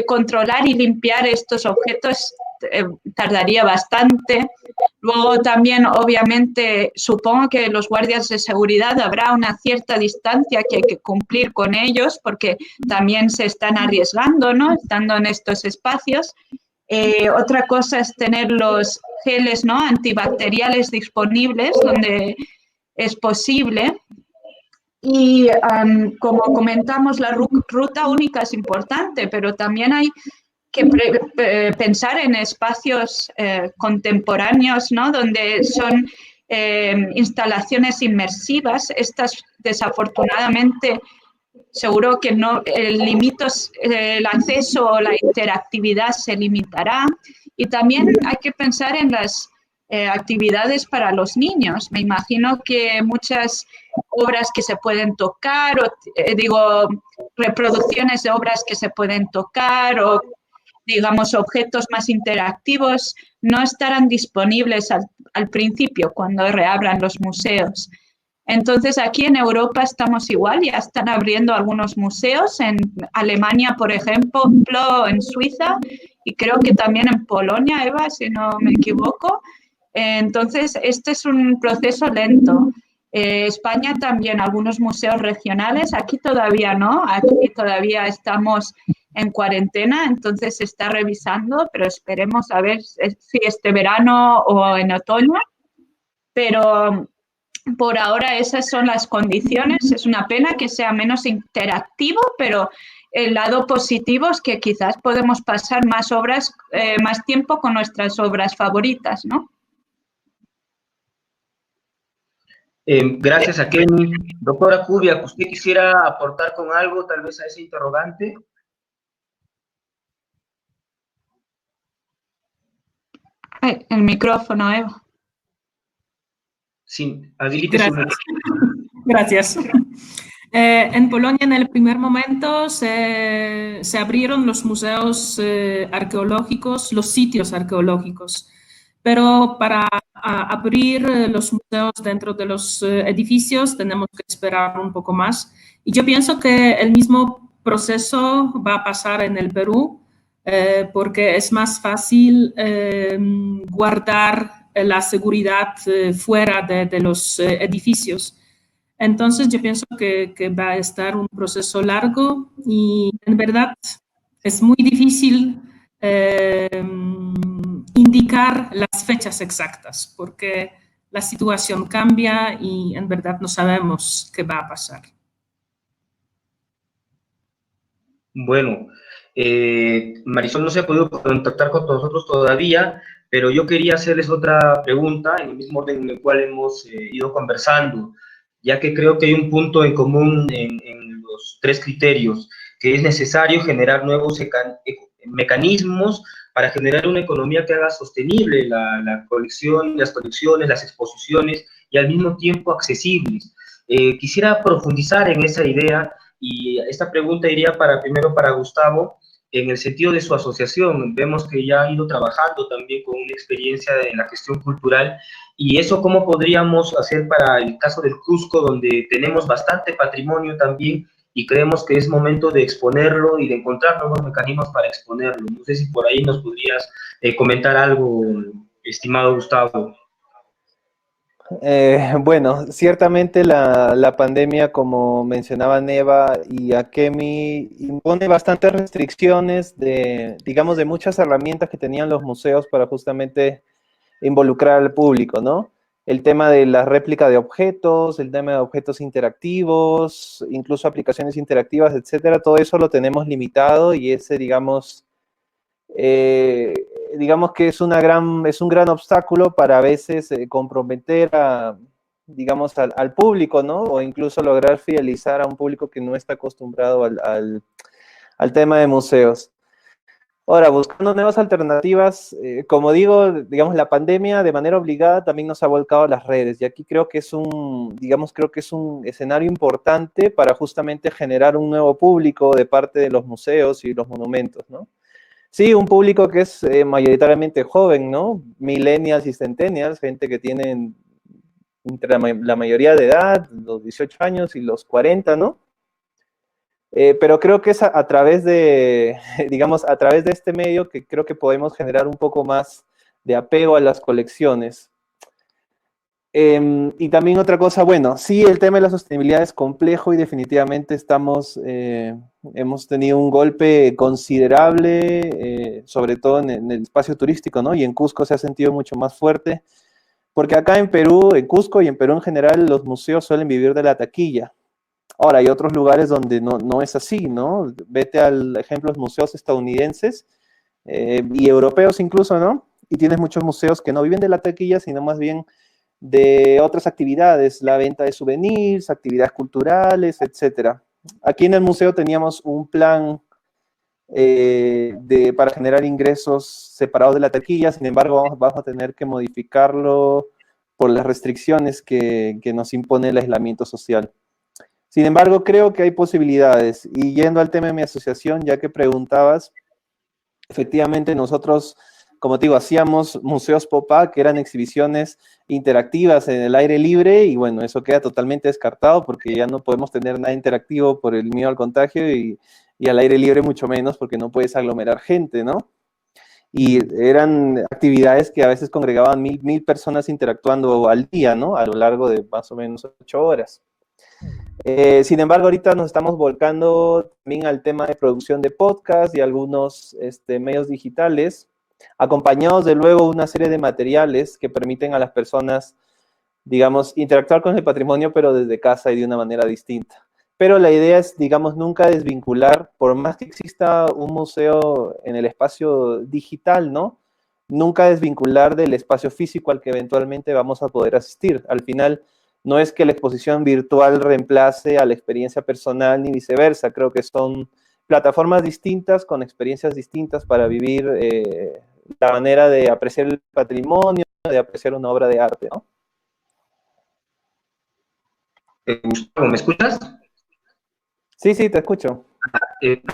controlar y limpiar estos objetos tardaría bastante. Luego también, obviamente, supongo que los guardias de seguridad habrá una cierta distancia que hay que cumplir con ellos porque también se están arriesgando, ¿no? Estando en estos espacios. Otra cosa es tener los geles, ¿no?, antibacteriales disponibles donde es posible. Y como comentamos, la ruta única es importante, pero también hay que pensar en espacios contemporáneos, ¿no?, donde son instalaciones inmersivas. Estas, desafortunadamente, seguro que no, el acceso o la interactividad se limitará. Y también hay que pensar en las actividades para los niños. Me imagino que muchas obras que se pueden tocar, o reproducciones de obras que se pueden tocar, o digamos objetos más interactivos, no estarán disponibles al principio cuando reabran los museos. Entonces, aquí en Europa estamos igual, ya están abriendo algunos museos, en Alemania, por ejemplo, en Suiza, y creo que también en Polonia, Eva, si no me equivoco. Entonces, este es un proceso lento. España también, algunos museos regionales, aquí todavía no, aquí todavía estamos en cuarentena, entonces se está revisando, pero esperemos a ver si este verano o en otoño. Pero por ahora esas son las condiciones. Es una pena que sea menos interactivo, pero el lado positivo es que quizás podemos pasar más tiempo con nuestras obras favoritas, ¿no? Gracias a Kemi. Doctora Cubia, ¿usted quisiera aportar con algo tal vez a ese interrogante? Ay, el micrófono, Eva. Sí, habilite su micrófono. Gracias. En Polonia, en el primer momento, se abrieron los museos arqueológicos, los sitios arqueológicos, pero para abrir los museos dentro de los edificios tenemos que esperar un poco más. Y yo pienso que el mismo proceso va a pasar en el Perú, porque es más fácil guardar la seguridad fuera de los edificios. Entonces, yo pienso que va a estar un proceso largo y, en verdad, es muy difícil indicar las fechas exactas porque la situación cambia y, en verdad, no sabemos qué va a pasar. Bueno, Marisol no se ha podido contactar con nosotros todavía, pero yo quería hacerles otra pregunta en el mismo orden en el cual hemos ido conversando, ya que creo que hay un punto en común en los tres criterios, que es necesario generar nuevos mecanismos para generar una economía que haga sostenible las colecciones, las exposiciones y al mismo tiempo accesibles. Quisiera profundizar en esa idea y esta pregunta iría primero para Gustavo, en el sentido de su asociación. Vemos que ya ha ido trabajando también con una experiencia en la gestión cultural, y eso cómo podríamos hacer para el caso del Cusco, donde tenemos bastante patrimonio también y creemos que es momento de exponerlo y de encontrar nuevos mecanismos para exponerlo. No sé si por ahí nos podrías comentar algo, estimado Gustavo. Bueno, ciertamente la pandemia, como mencionaba Neva y Akemi, impone bastantes restricciones digamos, de muchas herramientas que tenían los museos para justamente involucrar al público, ¿no? El tema de la réplica de objetos, el tema de objetos interactivos, incluso aplicaciones interactivas, etcétera, todo eso lo tenemos limitado y ese, eh, digamos que es un gran obstáculo para a veces comprometer al público, ¿no? O incluso lograr fidelizar a un público que no está acostumbrado al tema de museos. Ahora, buscando nuevas alternativas, como digo, digamos, la pandemia de manera obligada también nos ha volcado a las redes, y aquí creo que es un escenario importante para justamente generar un nuevo público de parte de los museos y los monumentos, ¿no? Sí, un público que es mayoritariamente joven, ¿no? Millennials y centennials, gente que tienen entre la mayoría de edad, los 18 años y los 40, ¿no? Pero creo que es a través de, digamos, a través de este medio que creo que podemos generar un poco más de apego a las colecciones. Y también otra cosa, bueno, sí, el tema de la sostenibilidad es complejo y definitivamente hemos tenido un golpe considerable, sobre todo en el espacio turístico, ¿no? Y en Cusco se ha sentido mucho más fuerte, porque acá en Perú, en Cusco y en Perú en general, los museos suelen vivir de la taquilla. Ahora, hay otros lugares donde no es así, ¿no? Vete al ejemplo de los museos estadounidenses y europeos incluso, ¿no? Y tienes muchos museos que no viven de la taquilla, sino más bien de otras actividades, la venta de souvenirs, actividades culturales, etcétera. Aquí en el museo teníamos un plan para generar ingresos separados de la taquilla, sin embargo, vamos a tener que modificarlo por las restricciones que nos impone el aislamiento social. Sin embargo, creo que hay posibilidades. Y yendo al tema de mi asociación, ya que preguntabas, efectivamente nosotros, como te digo, hacíamos museos pop-up, que eran exhibiciones interactivas en el aire libre, y bueno, eso queda totalmente descartado porque ya no podemos tener nada interactivo por el miedo al contagio y al aire libre mucho menos porque no puedes aglomerar gente, ¿no? Y eran actividades que a veces congregaban mil personas interactuando al día, ¿no? A lo largo de más o menos 8 horas. Sin embargo, ahorita nos estamos volcando también al tema de producción de podcast y algunos medios digitales, acompañados de luego una serie de materiales que permiten a las personas, digamos, interactuar con el patrimonio, pero desde casa y de una manera distinta. Pero la idea es, digamos, nunca desvincular, por más que exista un museo en el espacio digital, ¿no? Nunca desvincular del espacio físico al que eventualmente vamos a poder asistir. Al final, no es que la exposición virtual reemplace a la experiencia personal ni viceversa. Creo que son plataformas distintas con experiencias distintas para vivir la manera de apreciar el patrimonio, de apreciar una obra de arte, ¿no? Gustavo, ¿me escuchas? Sí, te escucho.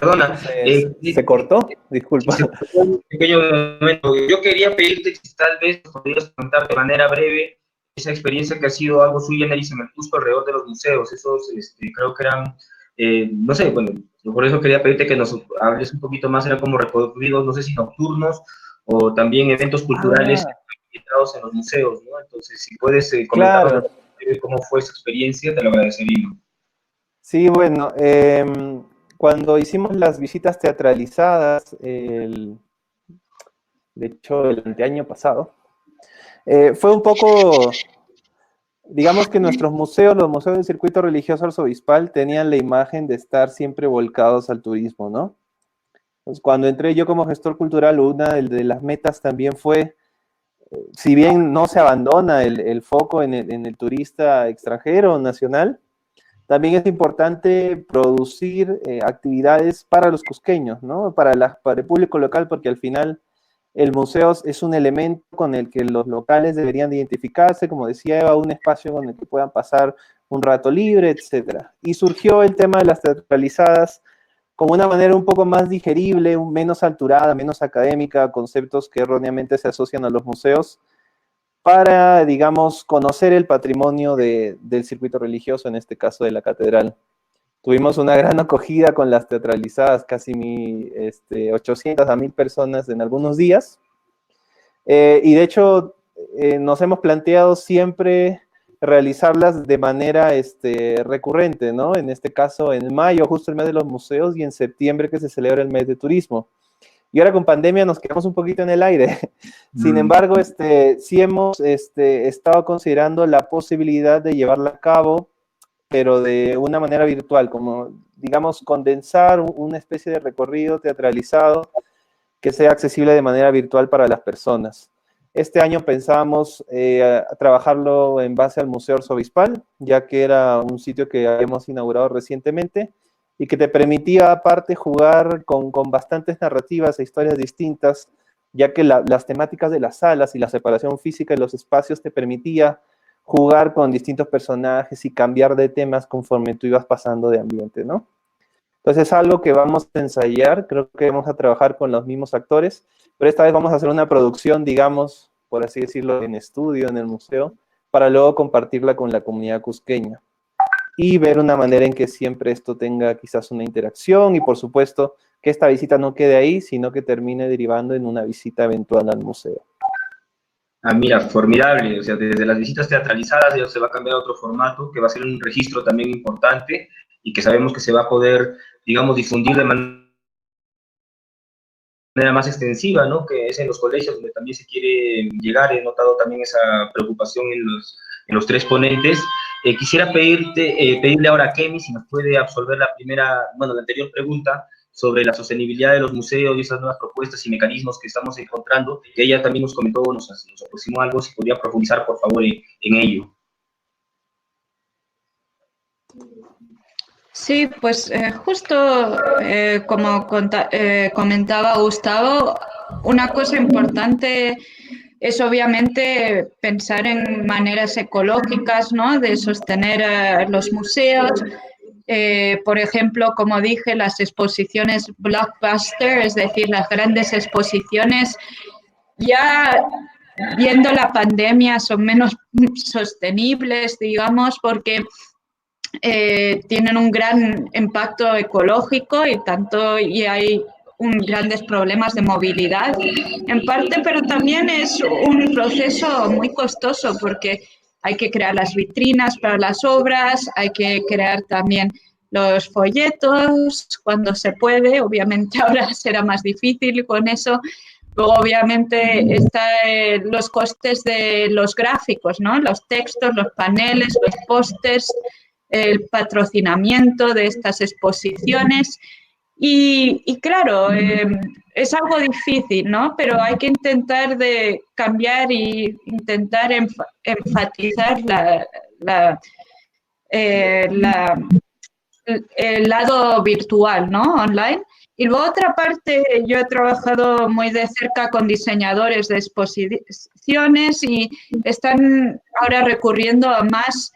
Perdona. ¿Se cortó? Disculpa. Un pequeño momento. Yo quería pedirte si tal vez podrías contar de manera breve esa experiencia que ha sido algo sui generis en el Cusco alrededor de los museos. Esos creo que eran, no sé, bueno, por eso quería pedirte que nos hables un poquito más, eran como recorridos, no sé si nocturnos o también eventos culturales invitados en los museos, ¿no? Entonces, si puedes comentar claro. Cómo fue esa experiencia, te lo agradecería. Sí, bueno, cuando hicimos las visitas teatralizadas, de hecho el anteaño pasado, fue un poco, digamos que nuestros museos, los museos del circuito religioso arzobispal, tenían la imagen de estar siempre volcados al turismo, ¿no? Pues cuando entré yo como gestor cultural, una de las metas también fue, si bien no se abandona el foco en el turista extranjero o nacional, también es importante producir actividades para los cusqueños, ¿no? Para el público local, porque al final el museo es un elemento con el que los locales deberían de identificarse, como decía Eva, un espacio con el que puedan pasar un rato libre, etc. Y surgió el tema de las teatralizadas como una manera un poco más digerible, menos alturada, menos académica, conceptos que erróneamente se asocian a los museos, para, digamos, conocer el patrimonio del circuito religioso, en este caso de la catedral. Tuvimos una gran acogida con las teatralizadas, casi 800 a 1000 personas en algunos días. Y de hecho, nos hemos planteado siempre realizarlas de manera recurrente, ¿no? En este caso, en mayo, justo el mes de los museos, y en septiembre, que se celebra el mes de turismo. Y ahora con pandemia nos quedamos un poquito en el aire. Sin embargo, sí hemos estado considerando la posibilidad de llevarla a cabo, pero de una manera virtual, como, digamos, condensar una especie de recorrido teatralizado que sea accesible de manera virtual para las personas. Este año pensábamos trabajarlo en base al Museo Arzobispal, ya que era un sitio que habíamos inaugurado recientemente y que te permitía aparte jugar con bastantes narrativas e historias distintas, ya que las temáticas de las salas y la separación física de los espacios te permitía jugar con distintos personajes y cambiar de temas conforme tú ibas pasando de ambiente, ¿no? Entonces es algo que vamos a ensayar, creo que vamos a trabajar con los mismos actores, pero esta vez vamos a hacer una producción, digamos, por así decirlo, en estudio, en el museo, para luego compartirla con la comunidad cusqueña y ver una manera en que siempre esto tenga quizás una interacción y, por supuesto, que esta visita no quede ahí, sino que termine derivando en una visita eventual al museo. Ah, mira, formidable. O sea, desde las visitas teatralizadas ya se va a cambiar a otro formato, que va a ser un registro también importante y que sabemos que se va a poder, digamos, difundir de manera más extensiva, ¿no? Que es en los colegios donde también se quiere llegar. He notado también esa preocupación en los tres ponentes. Quisiera pedirle ahora a Kemi si nos puede absolver la anterior pregunta sobre la sostenibilidad de los museos y esas nuevas propuestas y mecanismos que estamos encontrando, que ella también nos comentó, nos aproximó algo, si podría profundizar, por favor, en ello. Sí, pues justo como comentaba Gustavo, una cosa importante es obviamente pensar en maneras ecológicas, ¿no?, de sostener los museos. Por ejemplo, como dije, las exposiciones blockbuster, es decir, las grandes exposiciones, ya viendo la pandemia son menos sostenibles, digamos, porque tienen un gran impacto ecológico y hay grandes problemas de movilidad en parte, pero también es un proceso muy costoso porque hay que crear las vitrinas para las obras, hay que crear también los folletos cuando se puede, obviamente ahora será más difícil con eso. Luego, obviamente, están los costes de los gráficos, ¿no?, los textos, los paneles, los pósters, el patrocinamiento de estas exposiciones y claro, es algo difícil, ¿no?, pero hay que intentar de cambiar y intentar enfatizar el lado virtual, ¿no?, online. Y luego otra parte, yo he trabajado muy de cerca con diseñadores de exposiciones y están ahora recurriendo a más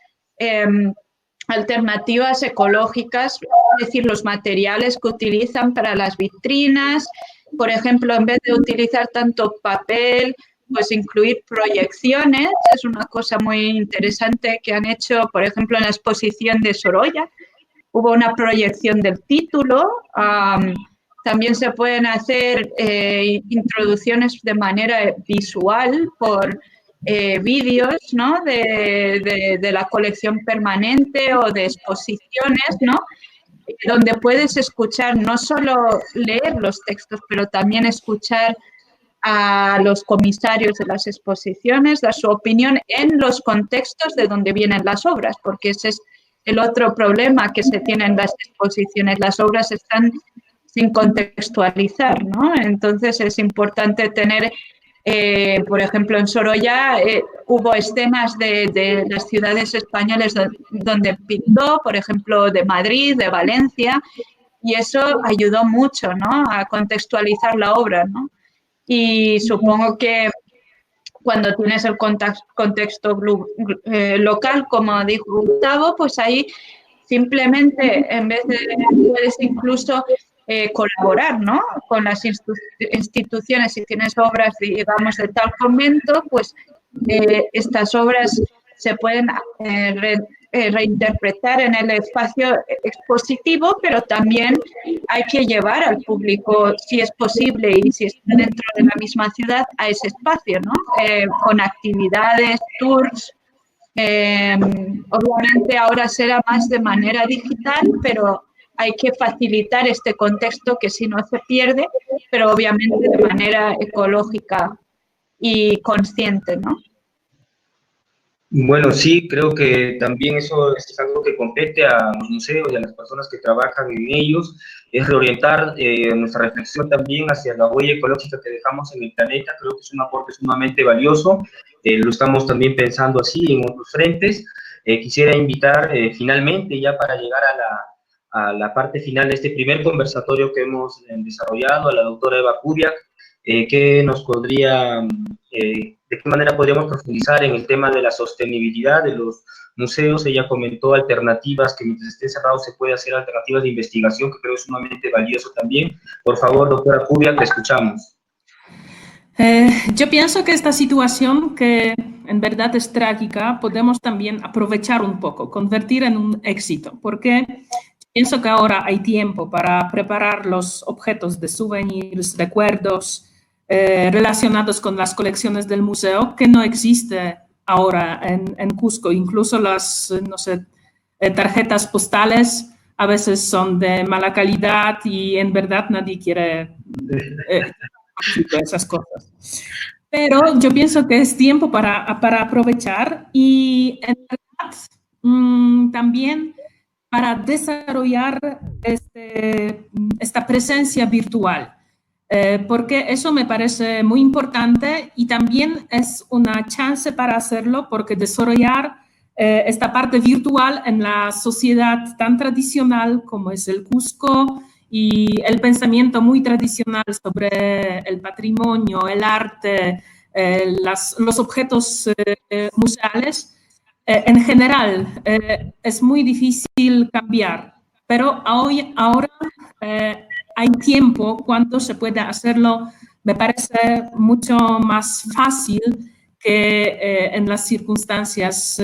alternativas ecológicas, es decir, los materiales que utilizan para las vitrinas. Por ejemplo, en vez de utilizar tanto papel, pues incluir proyecciones. Es una cosa muy interesante que han hecho, por ejemplo, en la exposición de Sorolla. Hubo una proyección del título. También se pueden hacer introducciones de manera visual por vídeos, ¿no?, de la colección permanente o de exposiciones, ¿no?, donde puedes escuchar, no solo leer los textos, pero también escuchar a los comisarios de las exposiciones, dar su opinión en los contextos de donde vienen las obras, porque ese es el otro problema que se tiene en las exposiciones. Las obras están sin contextualizar, ¿no? Entonces es importante tener, por ejemplo, en Sorolla hubo escenas de las ciudades españolas donde pintó, por ejemplo, de Madrid, de Valencia, y eso ayudó mucho, ¿no?, a contextualizar la obra, ¿no? Y supongo que Cuando tienes el contexto local, como dijo Gustavo, pues ahí simplemente en vez de puedes incluso colaborar, ¿no? Con las instituciones. Si tienes obras, digamos, de tal convento, pues estas obras se pueden reinterpretar en el espacio expositivo, pero también hay que llevar al público, si es posible y si está dentro de la misma ciudad, a ese espacio, ¿no? Con actividades, tours. Obviamente ahora será más de manera digital, pero hay que facilitar este contexto que si no se pierde, pero obviamente de manera ecológica y consciente, ¿no? Bueno, sí, creo que también eso es algo que compete a los museos y a las personas que trabajan en ellos, es reorientar nuestra reflexión también hacia la huella ecológica que dejamos en el planeta. Creo que es un aporte sumamente valioso, lo estamos también pensando así en otros frentes. Quisiera invitar finalmente, ya para llegar a la parte final de este primer conversatorio que hemos desarrollado, a la doctora Eva Kubiak, que nos podría, de qué manera podríamos profundizar en el tema de la sostenibilidad de los museos. Ella comentó alternativas, que mientras esté cerrado se puede hacer alternativas de investigación, que creo es sumamente valioso también. Por favor, doctora Kubiak, te escuchamos. Yo pienso que esta situación, que en verdad es trágica, podemos también aprovechar un poco, convertir en un éxito, porque pienso que ahora hay tiempo para preparar los objetos de souvenirs, recuerdos relacionados con las colecciones del museo, que no existe ahora en Cusco. Incluso las, no sé, tarjetas postales a veces son de mala calidad y en verdad nadie quiere esas cosas. Pero yo pienso que es tiempo para aprovechar y en verdad también para desarrollar esta presencia virtual, porque eso me parece muy importante y también es una chance para hacerlo, porque desarrollar esta parte virtual en la sociedad tan tradicional como es el Cusco y el pensamiento muy tradicional sobre el patrimonio, el arte, los objetos museales, en general es muy difícil cambiar, pero ahora hay tiempo cuando se puede hacerlo, me parece mucho más fácil que en las circunstancias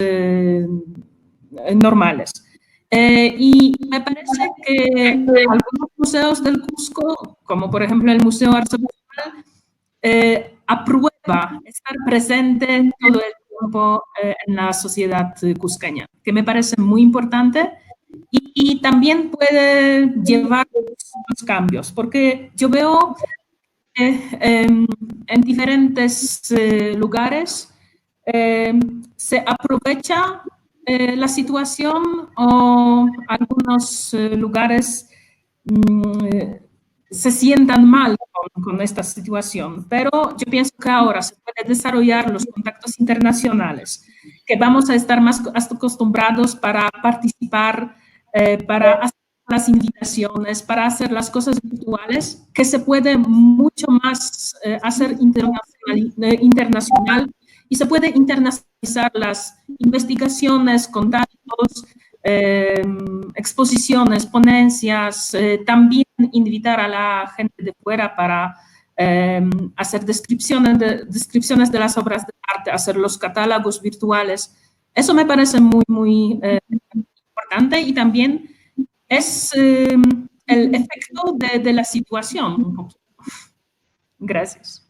normales. Y me parece que algunos museos del Cusco, como por ejemplo el Museo Arzobispal, aprueba estar presente todo el tiempo en la sociedad cusqueña, que me parece muy importante y también puede llevar los cambios, porque yo veo en diferentes lugares se aprovecha la situación, o algunos lugares se sientan mal con esta situación, pero yo pienso que ahora se puede desarrollar los contactos internacionales, que vamos a estar más acostumbrados para participar, para hacer las invitaciones, para hacer las cosas virtuales, que se puede mucho más hacer internacional y se puede internacionalizar las investigaciones, contactos, exposiciones, ponencias, también invitar a la gente de fuera para hacer descripciones de las obras de arte, hacer los catálogos virtuales. Eso me parece muy, muy importante y también es el efecto de la situación. Gracias.